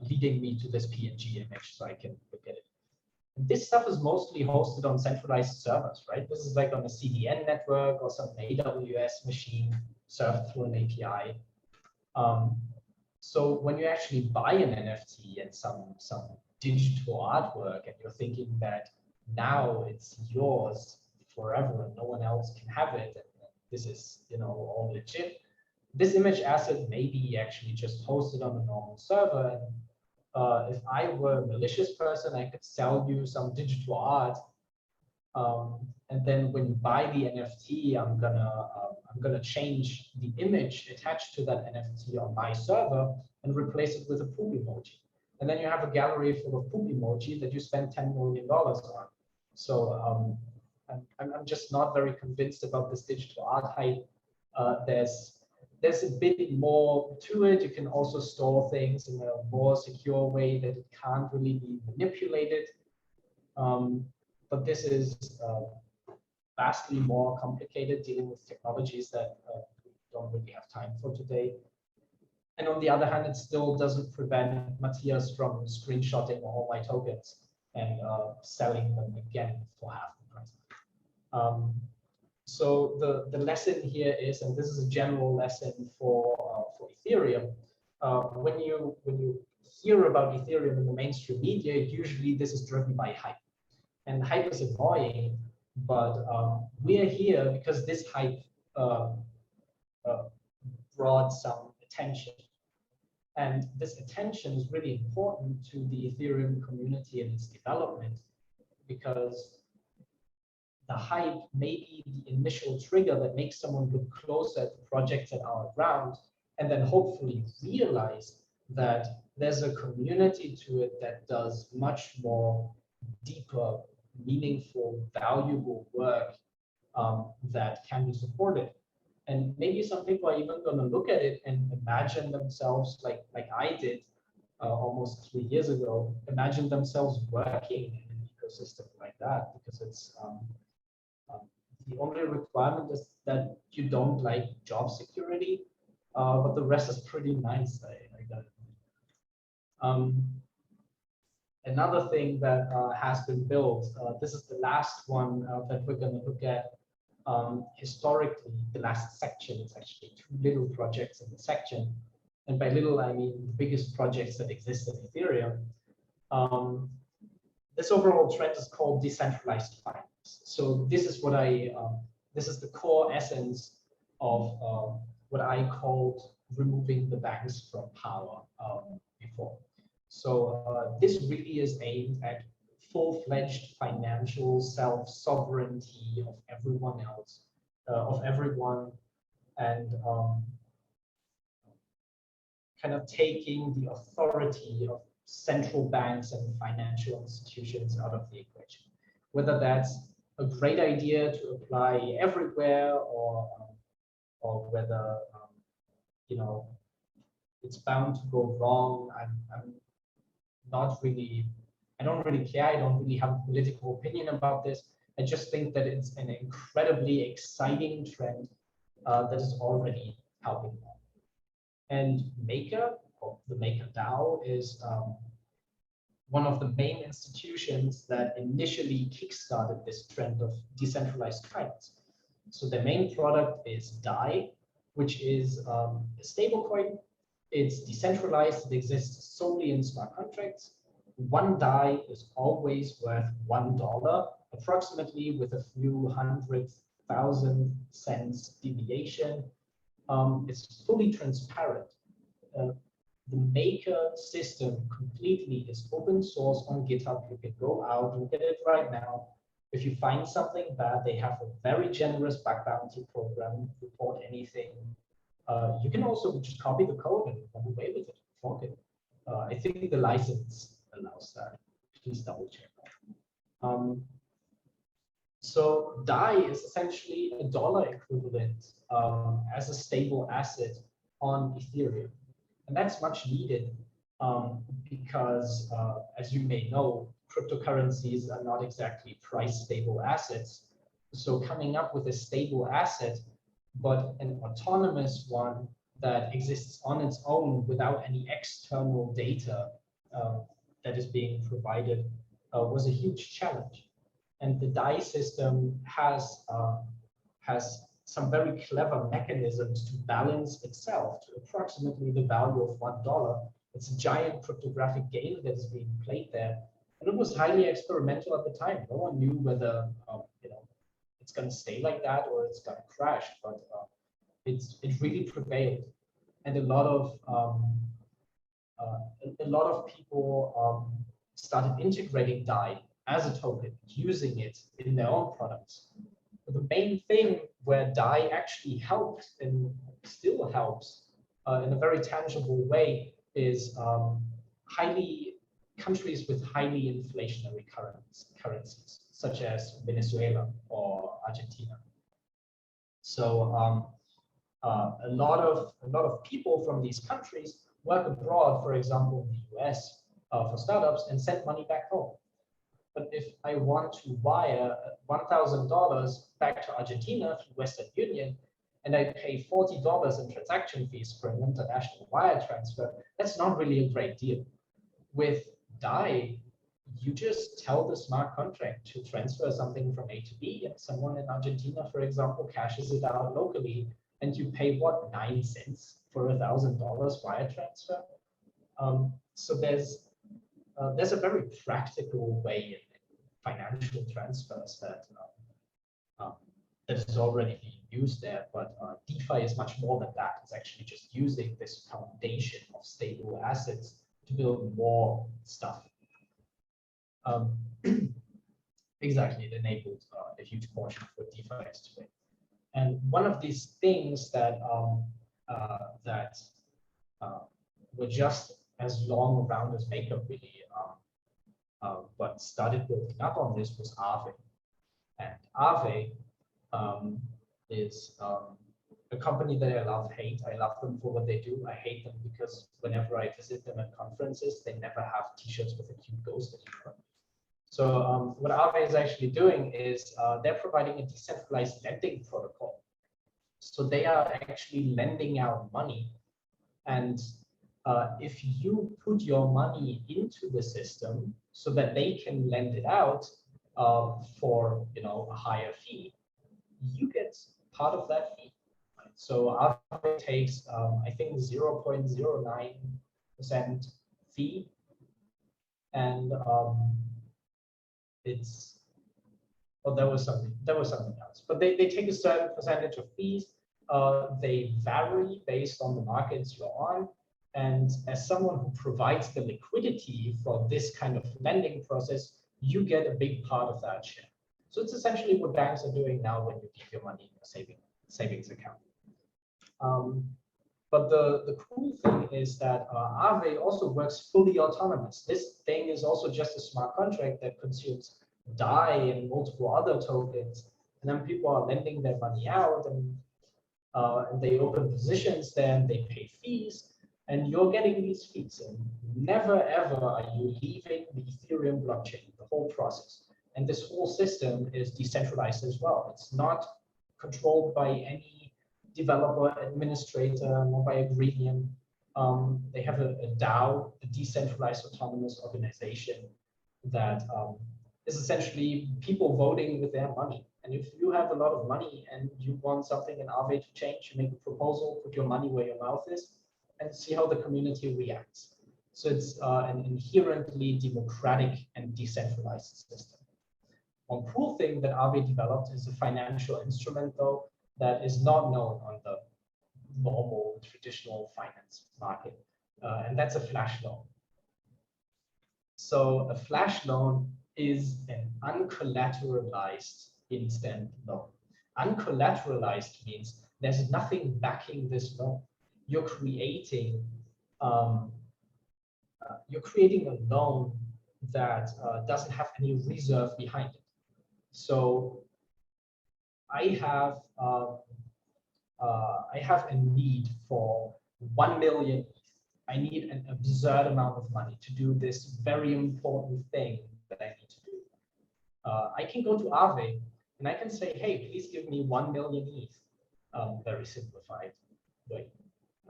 leading me to this PNG image so I can look at it. And this stuff is mostly hosted on centralized servers, right? This is like on a CDN network or some AWS machine served through an API. So when you actually buy an NFT and some digital artwork, and you're thinking that now it's yours forever and no one else can have it. And this is, all legit. This image asset may be actually just hosted on a normal server. And if I were a malicious person, I could sell you some digital art. And then when you buy the NFT, I'm gonna change the image attached to that NFT on my server and replace it with a poop emoji. And then you have a gallery full of poop emoji that you spend $10 million on. So I'm just not very convinced about this digital art hype. There's a bit more to it. You can also store things in a more secure way that it can't really be manipulated. But this is vastly more complicated, dealing with technologies that we don't really have time for today. And on the other hand, it still doesn't prevent Matthias from screenshotting all my tokens and selling them again for half the price. So the lesson here is, and this is a general lesson for Ethereum, when you hear about Ethereum in the mainstream media, usually this is driven by hype. And hype is annoying, but we are here because this hype brought some attention. And this attention is really important to the Ethereum community and its development, because the hype may be the initial trigger that makes someone look closer at the projects that are around, and then hopefully realize that there's a community to it that does much more deeper, meaningful, valuable work that can be supported. And maybe some people are even going to look at it and imagine themselves like I did almost 3 years ago, imagine themselves working in an ecosystem like that, because it's the only requirement is that you don't like job security, but the rest is pretty nice. I got it. Another thing that has been built, this is the last one that we're going to look at. Historically, the last section, it's actually 2 little projects in the section. And by little, I mean the biggest projects that exist in Ethereum. This overall trend is called decentralized finance. So this is what this is the core essence of what I called removing the banks from power before. So this really is aimed at full-fledged financial self-sovereignty of everyone else, of everyone, and kind of taking the authority of central banks and financial institutions out of the equation. Whether that's a great idea to apply everywhere, or whether it's bound to go wrong, I'm not really. I don't really care. I don't really have a political opinion about this. I just think that it's an incredibly exciting trend that is already helping them. And Maker, or the Maker DAO, is one of the main institutions that initially kickstarted this trend of decentralized finance. So the main product is DAI, which is a stablecoin. It's decentralized. It exists solely in smart contracts. 1 DAI is always worth $1, approximately, with a few 100,000 cents deviation. It's fully transparent. The Maker system completely is open source on GitHub. You can go out and get it right now. If you find something bad, they have a very generous bug bounty program. Report anything. You can also just copy the code and run away with it, fork it. I think the license allows that. Please double check that. So DAI is essentially a dollar equivalent as a stable asset on Ethereum. And that's much needed because, as you may know, cryptocurrencies are not exactly price stable assets. So coming up with a stable asset, but an autonomous one that exists on its own without any external data that is being provided was a huge challenge. And the DAI system has some very clever mechanisms to balance itself to approximately the value of $1. It's a giant cryptographic game that is being played there. But it was highly experimental at the time. No one knew whether it's going to stay like that or it's going to crash. But it really prevailed, and a lot of people started integrating DAI as a token, using it in their own products. But the main thing where DAI actually helped and still helps in a very tangible way is countries with highly inflationary currencies, such as Venezuela or Argentina. So a lot of people from these countries work abroad, for example, in the US for startups, and send money back home. But if I want to wire $1,000 back to Argentina through Western Union, and I pay $40 in transaction fees for an international wire transfer, that's not really a great deal. With DAI, you just tell the smart contract to transfer something from A to B, and someone in Argentina, for example, cashes it out locally, and you pay what, 9 cents for $1,000 wire transfer. So there's a very practical way in financial transfers that is already being used there. But DeFi is much more than that. It's actually just using this foundation of stable assets to build more stuff. Exactly, it enabled a huge portion of what DeFi is today. And one of these things that were just as long around as Maker really, but started building up on this was AAVE. And AAVE is a company that I hate. I love them for what they do. I hate them because whenever I visit them at conferences, they never have t-shirts with a cute ghost anymore. So what AAVE is actually doing is they're providing a decentralized lending protocol. So they are actually lending out money, and if you put your money into the system so that they can lend it out for a higher fee, you get part of that fee. Right? So AAVE takes I think 0.09% fee, and there was something else, but they take a certain percentage of fees. They vary based on the markets you're on. And as someone who provides the liquidity for this kind of lending process, you get a big part of that share. So it's essentially what banks are doing now when you keep your money in a savings account. But the cool thing is that AAVE also works fully autonomous. This thing is also just a smart contract that consumes DAI and multiple other tokens. And then people are lending their money out, and they open positions there, and they pay fees. And you're getting these fees, and never ever are you leaving the Ethereum blockchain, the whole process. And this whole system is decentralized as well. It's not controlled by any developer, administrator, nor by a gremium. They have a DAO, a decentralized autonomous organization, that is essentially people voting with their money. And if you have a lot of money and you want something in AAVE to change, you make a proposal, put your money where your mouth is, and see how the community reacts. So it's an inherently democratic and decentralized system. One cool thing that AAVE developed is a financial instrument, though, that is not known on the normal traditional finance market, and that's a flash loan. So a flash loan is an uncollateralized instant loan. Uncollateralized means there's nothing backing this loan. You're creating a loan that doesn't have any reserve behind it. So I have a need for 1 million. I need an absurd amount of money to do this very important thing that I need to do. I can go to AAVE and I can say, hey, please give me 1 million ETH, very simplified way.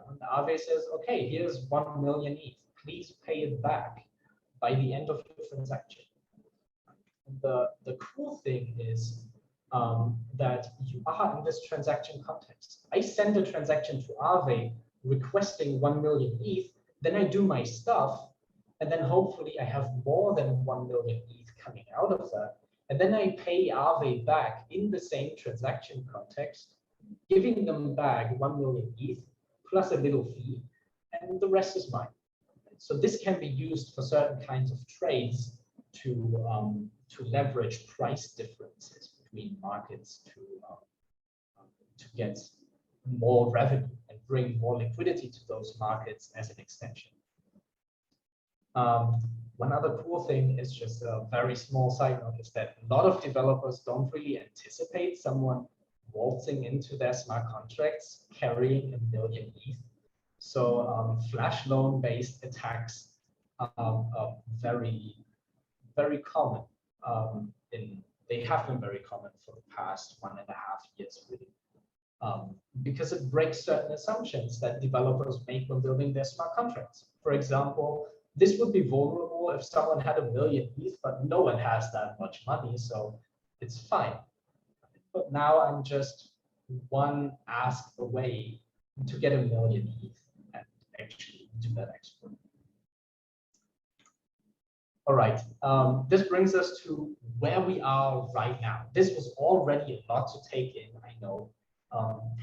And AAVE says, okay, here's 1 million ETH. Please pay it back by the end of your transaction. And the cool thing is that you are in this transaction context. I send a transaction to AAVE requesting 1 million ETH, then I do my stuff, and then hopefully I have more than 1 million ETH coming out of that. And then I pay AAVE back in the same transaction context, giving them back 1 million ETH plus a little fee, and the rest is mine. So this can be used for certain kinds of trades to leverage price differences between markets to get more revenue and bring more liquidity to those markets as an extension. One other cool thing is just a very small side note is that a lot of developers don't really anticipate someone waltzing into their smart contracts carrying 1 million ETH. So flash loan based attacks are very, very common. They have been very common for the past 1.5 years, really. Because it breaks certain assumptions that developers make when building their smart contracts. For example, this would be vulnerable if someone had 1 million ETH, but no one has that much money, so it's fine. But now I'm just one ask away to get 1 million ETH and actually do that export. All right, this brings us to where we are right now. This was already a lot to take in, I know.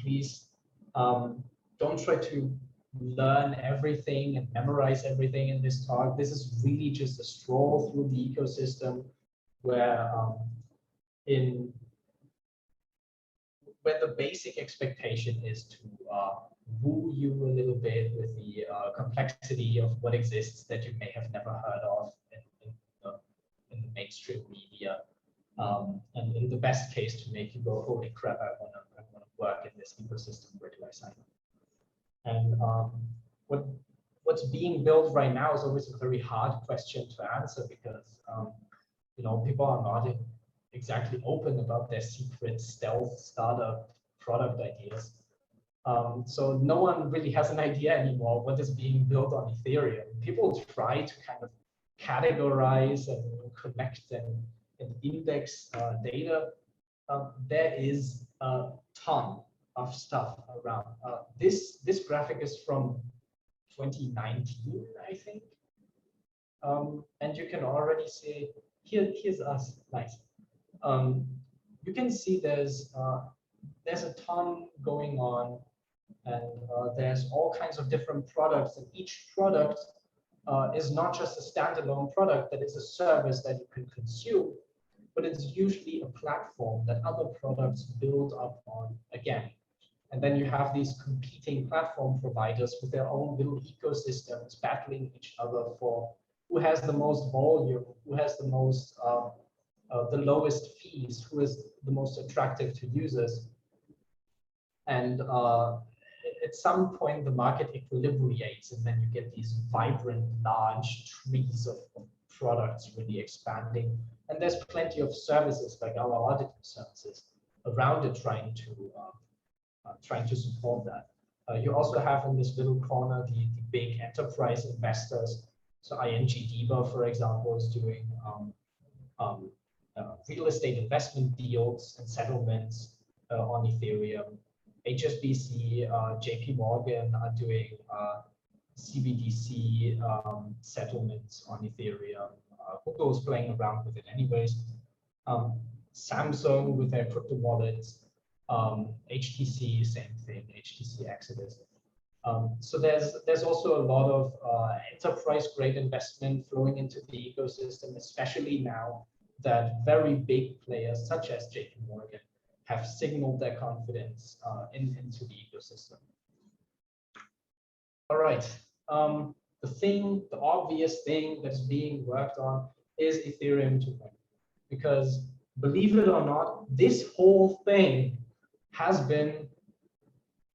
Please don't try to learn everything and memorize everything in this talk. This is really just a stroll through the ecosystem where the basic expectation is to woo you a little bit with the complexity of what exists that you may have never heard of in the mainstream media, and in the best case to make you go, holy crap, I want to work in this ecosystem. Where do I sign up? And what's being built right now is always a very hard question to answer because people are not exactly open about their secret stealth startup product ideas. So no one really has an idea anymore what is being built on Ethereum. People try to kind of categorize and collect and index data. There is a ton of stuff around. This graphic is from 2019, I think. And you can already see, here's us, nice. You can see there's a ton going on, and there's all kinds of different products, and each product is not just a standalone product that is a service that you can consume, but it's usually a platform that other products build up on again. And then you have these competing platform providers with their own little ecosystems battling each other for who has the most volume, who has the most the lowest fees, who is the most attractive to users. And at some point, the market equilibrates, and then you get these vibrant, large trees of products really expanding. And there's plenty of services like our auditing services around it trying to support that. You also have in this little corner the big enterprise investors. So ING DIBA, for example, is doing real estate investment deals and settlements on Ethereum. HSBC, JP Morgan are doing CBDC settlements on Ethereum. Google is playing around with it anyways. Samsung with their crypto wallets. HTC, same thing, HTC Exodus. So there's also a lot of enterprise-grade investment flowing into the ecosystem, especially now that very big players such as JP Morgan have signaled their confidence into the ecosystem. All right, the obvious thing that's being worked on is Ethereum 2.0, because believe it or not, this whole thing has been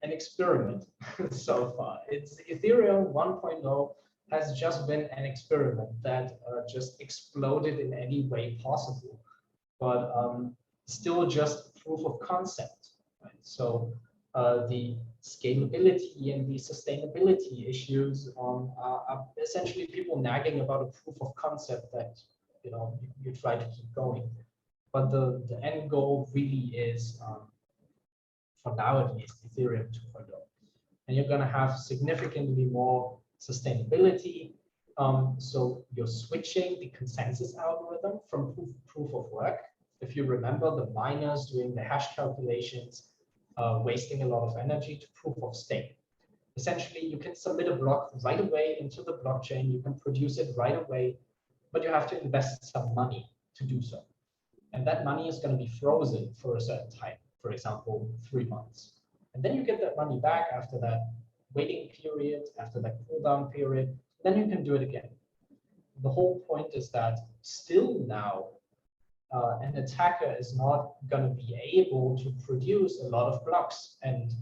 an experiment so far. It's Ethereum 1.0 has just been an experiment that just exploded in any way possible, but still just proof of concept. Right? So the scalability and the sustainability issues are essentially people nagging about a proof of concept that you try to keep going. But the end goal really is, for now at least, Ethereum 2.0. And you're going to have significantly more sustainability. So you're switching the consensus algorithm from proof of work. If you remember the miners doing the hash calculations, wasting a lot of energy, to proof of stake. Essentially, you can submit a block right away into the blockchain. You can produce it right away, but you have to invest some money to do so. And that money is going to be frozen for a certain time, for example, 3 months. And then you get that money back after that waiting period, after that cooldown period, then you can do it again. The whole point is that still now, an attacker is not going to be able to produce a lot of blocks and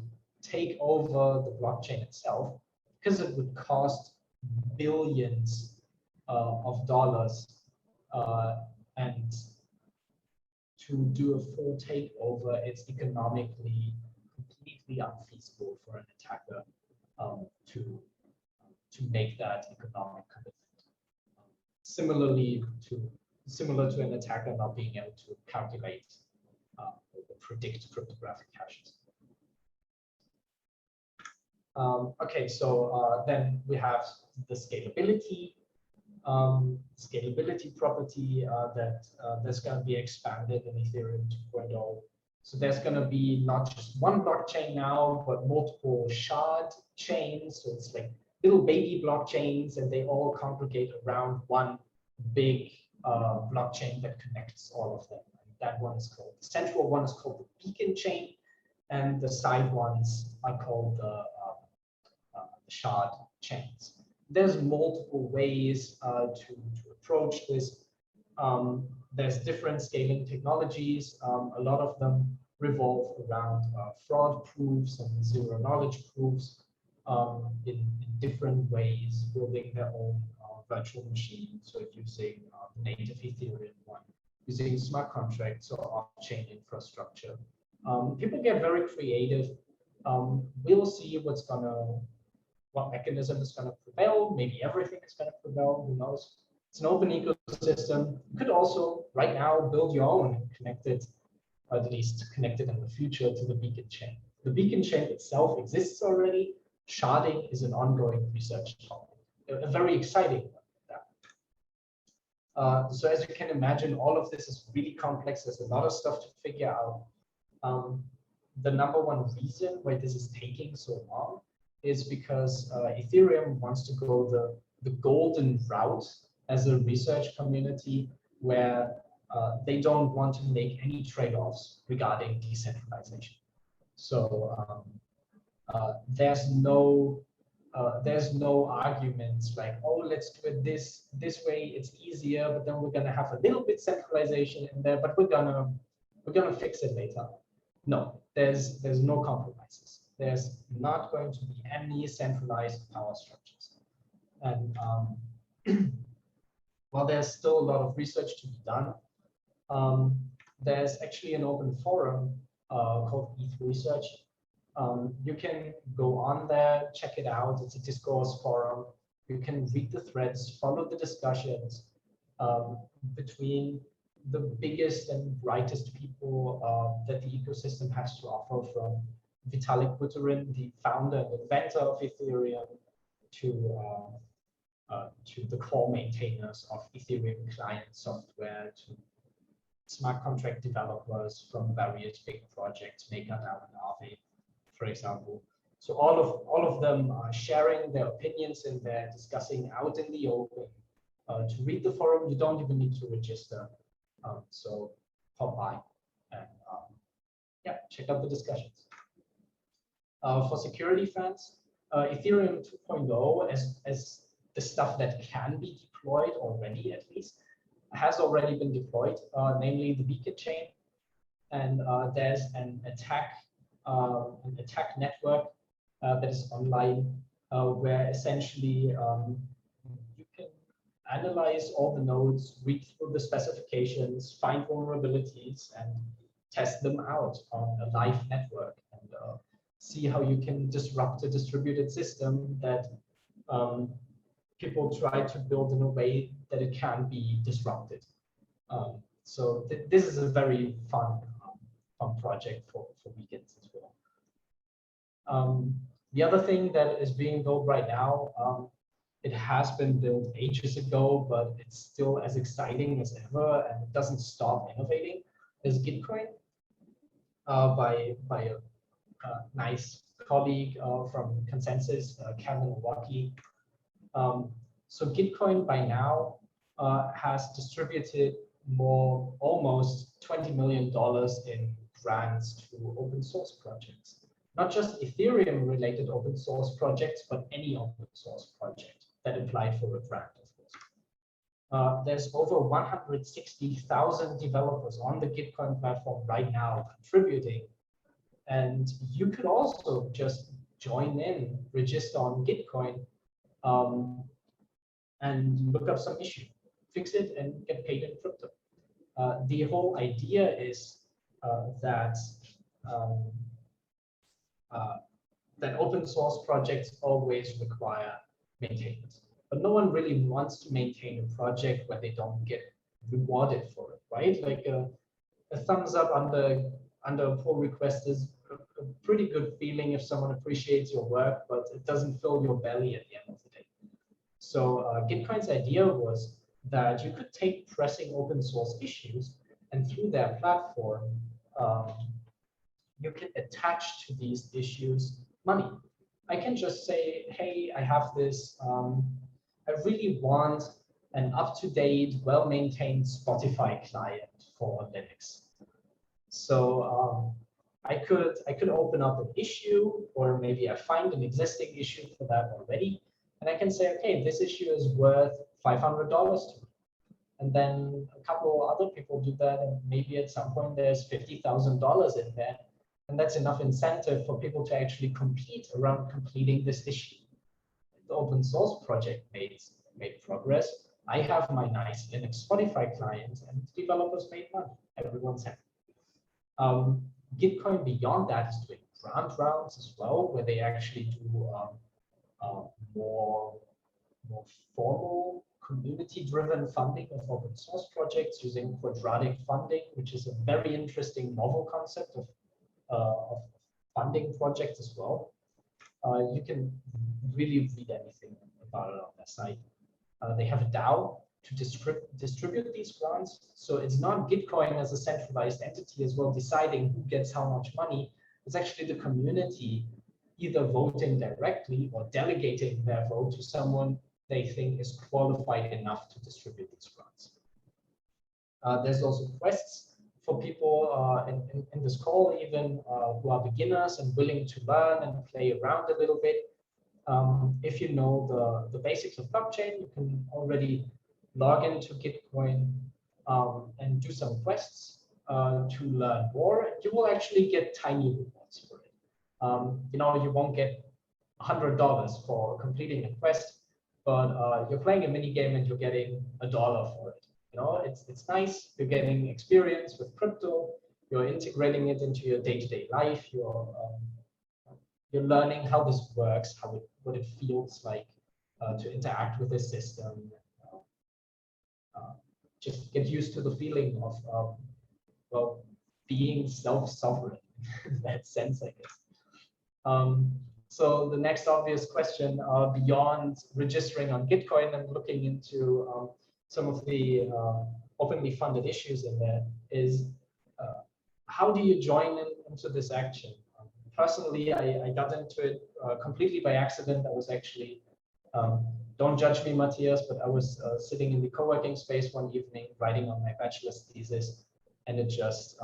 take over the blockchain itself, because it would cost billions of dollars, and to do a full takeover, it's economically completely unfeasible for an attacker to make that economic commitment. Similar to an attacker not being able to calculate or predict cryptographic hashes. Okay, so then we have the scalability property that that's going to be expanded in Ethereum 2.0. So there's going to be not just one blockchain now, but multiple shard chains. So it's like little baby blockchains, and they all congregate around one big blockchain that connects all of them. And that one is called, the central one is called the beacon chain, and the side ones are called the shard chains. There's multiple ways to approach this. There's different scaling technologies. A lot of them revolve around fraud proofs and zero knowledge proofs in different ways, building their own virtual machine. So using native Ethereum one, using smart contracts or off-chain infrastructure. People get very creative. We'll see what mechanism is going to prevail. Maybe everything is going to prevail. Who knows? It's an open ecosystem. You could also right now build your own connected, or at least connected in the future, to the beacon chain. The beacon chain itself exists already. Sharding is an ongoing research topic, a very exciting one. So as you can imagine, all of this is really complex. There's a lot of stuff to figure out. The number one reason why this is taking so long is because Ethereum wants to go the golden route as a research community, where they don't want to make any trade-offs regarding decentralization. So there's no arguments like, oh, let's do it this way, it's easier, but then we're gonna have a little bit centralization in there, but we're gonna fix it later. No, there's no compromises. There's not going to be any centralized power structures. And while there's still a lot of research to be done, there's actually an open forum called ETH Research. You can go on there, check it out. It's a discourse forum. You can read the threads, follow the discussions between the biggest and brightest people that the ecosystem has to offer, from Vitalik Buterin, the founder and inventor of Ethereum, to the core maintainers of Ethereum client software, to smart contract developers from various big projects, MakerDAO and AAVE, for example. So all of them are sharing their opinions, and they're discussing out in the open. To read the forum, you don't even need to register. So pop by and yeah, check out the discussions. For security fans, Ethereum 2.0, as the stuff that can be deployed already, at least, has already been deployed, namely the beacon chain. And there's an attack network that is online, where essentially you can analyze all the nodes, read through the specifications, find vulnerabilities, and test them out on a live network, and see how you can disrupt a distributed system that people try to build in a way that it can be disrupted. So this is a very fun project for weekends as well. The other thing that is being built right now It has been built ages ago, but it's still as exciting as ever, and it doesn't stop innovating. Is Gitcoin by a nice colleague from ConsenSys, Kevin Wacky. So Gitcoin by now has distributed almost $20 million in grants to open source projects. Not just Ethereum related open source projects, but any open source project that applied for a grant, of course. There's over 160,000 developers on the Gitcoin platform right now contributing. And you could also just join in, register on Gitcoin, and look up some issue, fix it, and get paid in crypto. The whole idea is that open source projects always require maintenance. But no one really wants to maintain a project where they don't get rewarded for it, right? Like a thumbs up under a pull request is a pretty good feeling if someone appreciates your work, but it doesn't fill your belly at the end of the day. So Gitcoin's idea was that you could take pressing open source issues, and through their platform, you can attach to these issues money. I can just say, hey, I have this, I really want an up-to-date, well-maintained Spotify client for Linux. So I could open up an issue, or maybe I find an existing issue for that already, and I can say, okay, this issue is worth $500 to me. And then a couple other people do that, and maybe at some point there's $50,000 in there. And that's enough incentive for people to actually compete around completing this issue. The open source project made progress. I have my nice Linux Spotify client, and developers made money. Everyone's happy. Gitcoin beyond that is doing grant rounds as well, where they actually do more formal community-driven funding of open source projects using quadratic funding, which is a very interesting novel concept of funding projects as well. You can really read anything about it on their site. They have a DAO to distribute these grants. So it's not Gitcoin as a centralized entity as well deciding who gets how much money. It's actually the community either voting directly or delegating their vote to someone they think is qualified enough to distribute these grants. There's also quests for people in this call, even who are beginners and willing to learn and play around a little bit. If you know the basics of blockchain, you can already log into Gitcoin and do some quests to learn more. And you will actually get tiny rewards for it. You know, you won't get $100 for completing a quest, but you're playing a mini game and you're getting $1 for it. You know, it's nice. You're getting experience with crypto. You're integrating it into your day-to-day life. You're learning how this works, what it feels like to interact with the system. Just get used to the feeling of well, being self-sovereign in that sense, I guess. So the next obvious question, beyond registering on Gitcoin and looking into some of the openly funded issues in there, is how do you join into this action? Personally, I got into it completely by accident. I was actually, don't judge me, Matthias, but I was sitting in the co-working space one evening writing on my bachelor's thesis, and it just,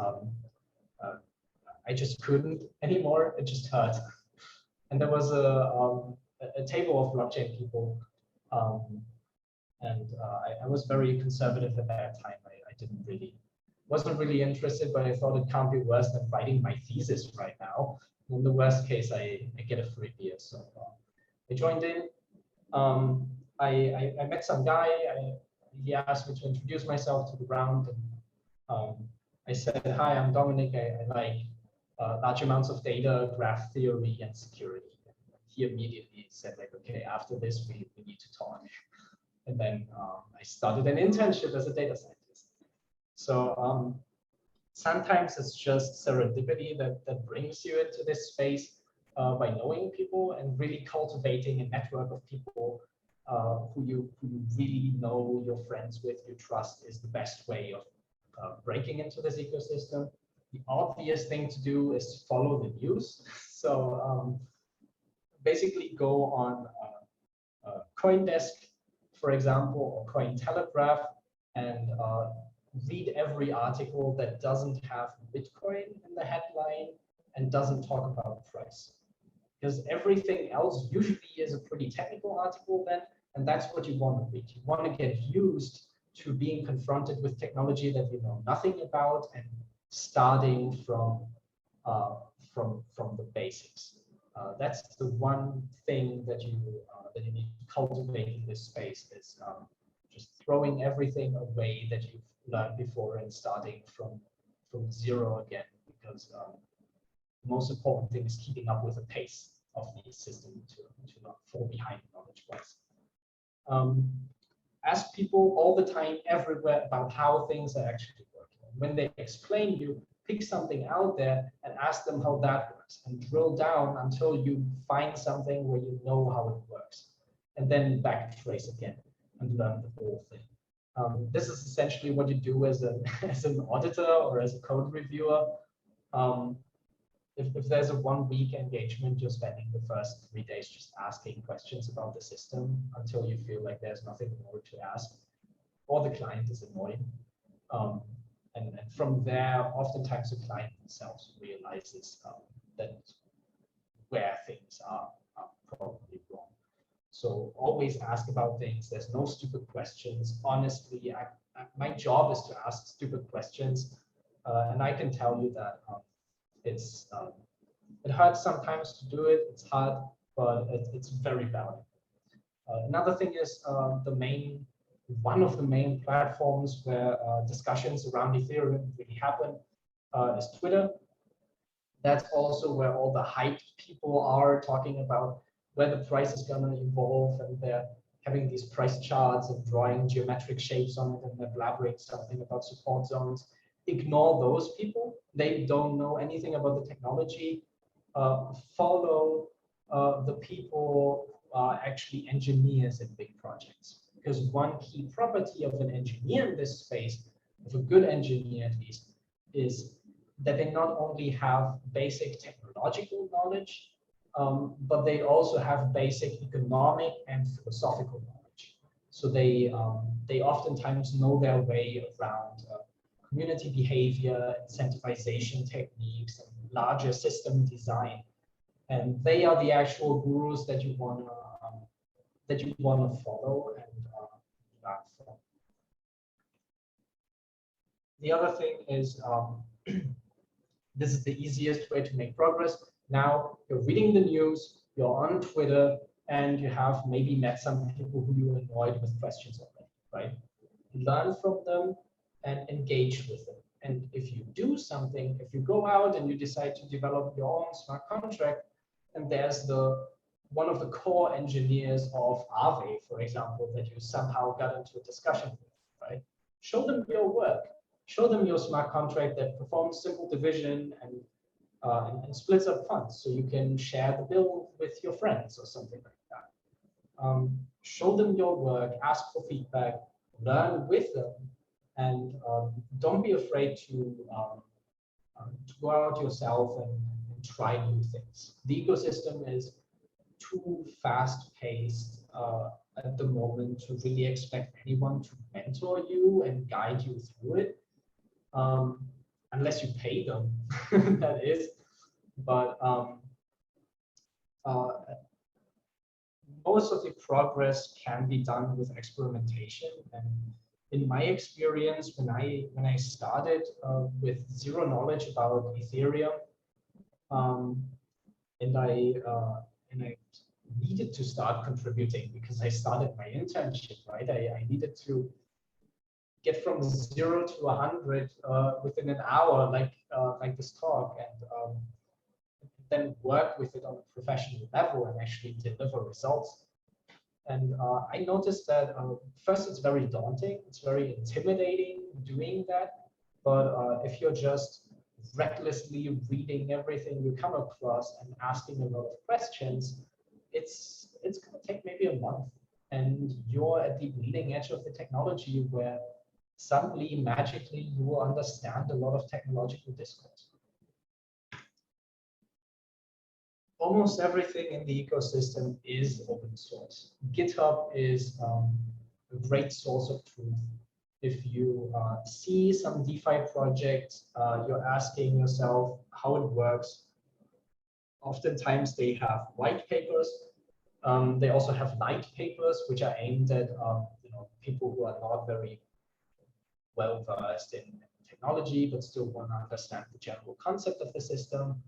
I just couldn't anymore. It just hurt. And there was a table of blockchain people, and I was very conservative at that time. I wasn't really interested, but I thought it can't be worse than writing my thesis right now. In the worst case, I get a free beer. So I joined in. I met some guy. He asked me to introduce myself to the round. And, I said, hi, I'm Dominik. I like large amounts of data, graph theory, and security. He immediately said, like, okay, after this, we need to talk. And then I started an internship as a data scientist. So sometimes it's just serendipity that brings you into this space by knowing people and really cultivating a network of people who you really know, you're friends with, you trust, is the best way of breaking into this ecosystem. The obvious thing to do is to follow the news. So basically go on CoinDesk, for example, or Cointelegraph, and read every article that doesn't have Bitcoin in the headline and doesn't talk about price. Because everything else usually is a pretty technical article then, and that's what you want to read. You want to get used to being confronted with technology that you know nothing about and starting from the basics. That's the one thing that you need to cultivate in this space, is just throwing everything away that you've learned before and starting from zero again, because the most important thing is keeping up with the pace of the system to not fall behind knowledge-wise. Ask people all the time, everywhere, about how things are actually working. When they explain you, pick something out there and ask them how that works, and drill down until you find something where you know how it works, and then backtrace again and learn the whole thing. This is essentially what you do as an auditor or as a code reviewer. If there's a 1 week engagement, you're spending the first 3 days just asking questions about the system until you feel like there's nothing more to ask, or the client is annoyed. And from there, oftentimes the client themselves realizes that where things are probably wrong. So always ask about things. There's no stupid questions. Honestly, my job is to ask stupid questions, and I can tell you that it hurts sometimes to do it. It's hard, but it's very valuable. Another thing is one of the main platforms where discussions around Ethereum really happen is Twitter. That's also where all the hyped people are talking about where the price is going to evolve, and they're having these price charts and drawing geometric shapes on it, and they're blabbering something about support zones. Ignore those people. They don't know anything about the technology. Follow the people who are actually engineers in big projects. Because one key property of an engineer in this space, of a good engineer at least, is that they not only have basic technological knowledge, but they also have basic economic and philosophical knowledge. So they oftentimes know their way around community behavior, incentivization techniques, and larger system design. And they are the actual gurus that you want to follow and learn from. The other thing is, this is the easiest way to make progress. Now you're reading the news, you're on Twitter, and you have maybe met some people who you annoyed with questions already, right? Learn from them and engage with them. And if you do something, if you go out and you decide to develop your own smart contract, and there's one of the core engineers of AAVE, for example, that you somehow got into a discussion with, right? Show them your work. Show them your smart contract that performs simple division and splits up funds, so you can share the bill with your friends or something like that. Show them your work, ask for feedback, learn with them, and don't be afraid to go out yourself and try new things. The ecosystem is too fast-paced at the moment to really expect anyone to mentor you and guide you through it, unless you pay them, that is. But most of the progress can be done with experimentation. And in my experience, when I started with zero knowledge about Ethereum, and I needed to start contributing because I started my internship, right? I needed to get from 0 to 100 within an hour, like this talk, and then work with it on a professional level and actually deliver results. And I noticed that first, it's very daunting, it's very intimidating doing that. But if you're just recklessly reading everything you come across and asking a lot of questions, it's going to take maybe a month. and you're at the leading edge of the technology where suddenly, magically, you will understand a lot of technological discourse. Almost everything in the ecosystem is open source. GitHub is a great source of truth. If you see some DeFi project, you're asking yourself how it works. Oftentimes they have white papers. They also have light papers, which are aimed at people who are not very well versed in technology, but still want to understand the general concept of the system.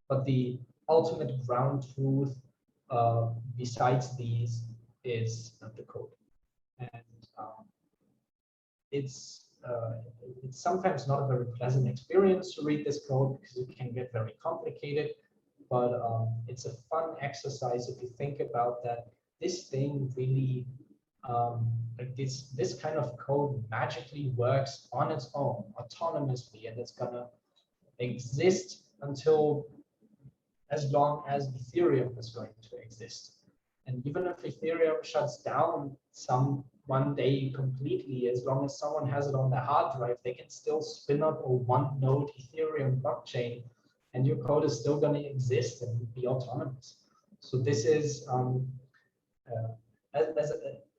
But the ultimate ground truth, besides these, is the code, and it's sometimes not a very pleasant experience to read this code because it can get very complicated. But it's a fun exercise if you think about that. This thing really, like this kind of code magically works on its own, autonomously, and it's gonna exist until as long as Ethereum is going to exist. And even if Ethereum shuts down one day completely, as long as someone has it on their hard drive, they can still spin up a one-node Ethereum blockchain, and your code is still going to exist and be autonomous. So this is,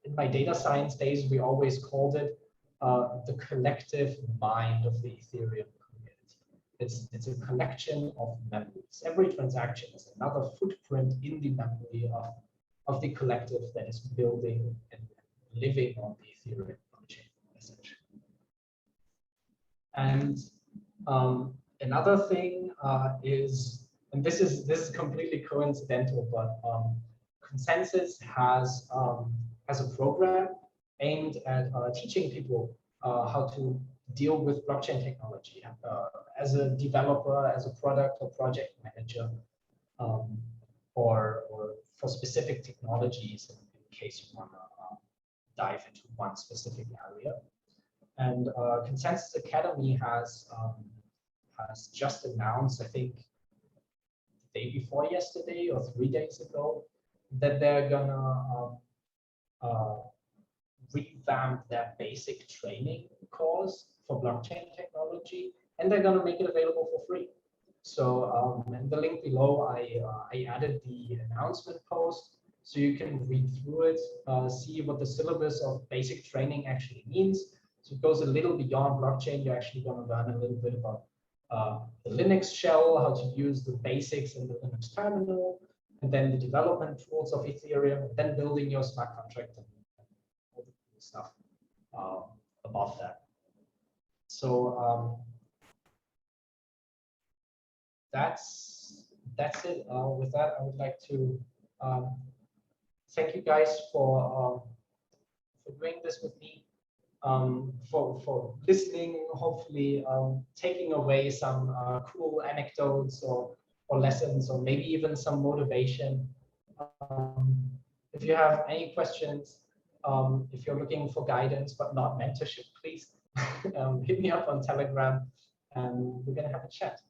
in my data science days, we always called it the collective mind of the Ethereum community. It's a collection of memories. Every transaction is another footprint in the memory of the collective that is building and living on the Ethereum blockchain, essentially. And another thing is, and this is completely coincidental, but ConsenSys has a program aimed at teaching people how to deal with blockchain technology as a developer, as a product or project manager, or for specific technologies in case you want to dive into one specific area. And ConsenSys Academy has just announced, I think, the day before yesterday or 3 days ago, that they're gonna revamp their basic training course for blockchain technology, and they're gonna make it available for free. So in the link below, I added the announcement post, so you can read through it, see what the syllabus of basic training actually means. So it goes a little beyond blockchain. You're actually going to learn a little bit about the Linux shell, how to use the basics in the Linux terminal, and then the development tools of Ethereum, and then building your smart contract and all the cool stuff above that. So that's it. With that, I would like to thank you guys for doing this with me, for listening, hopefully taking away some cool anecdotes or lessons, or maybe even some motivation. If you have any questions, if you're looking for guidance but not mentorship, please hit me up on Telegram, and we're going to have a chat.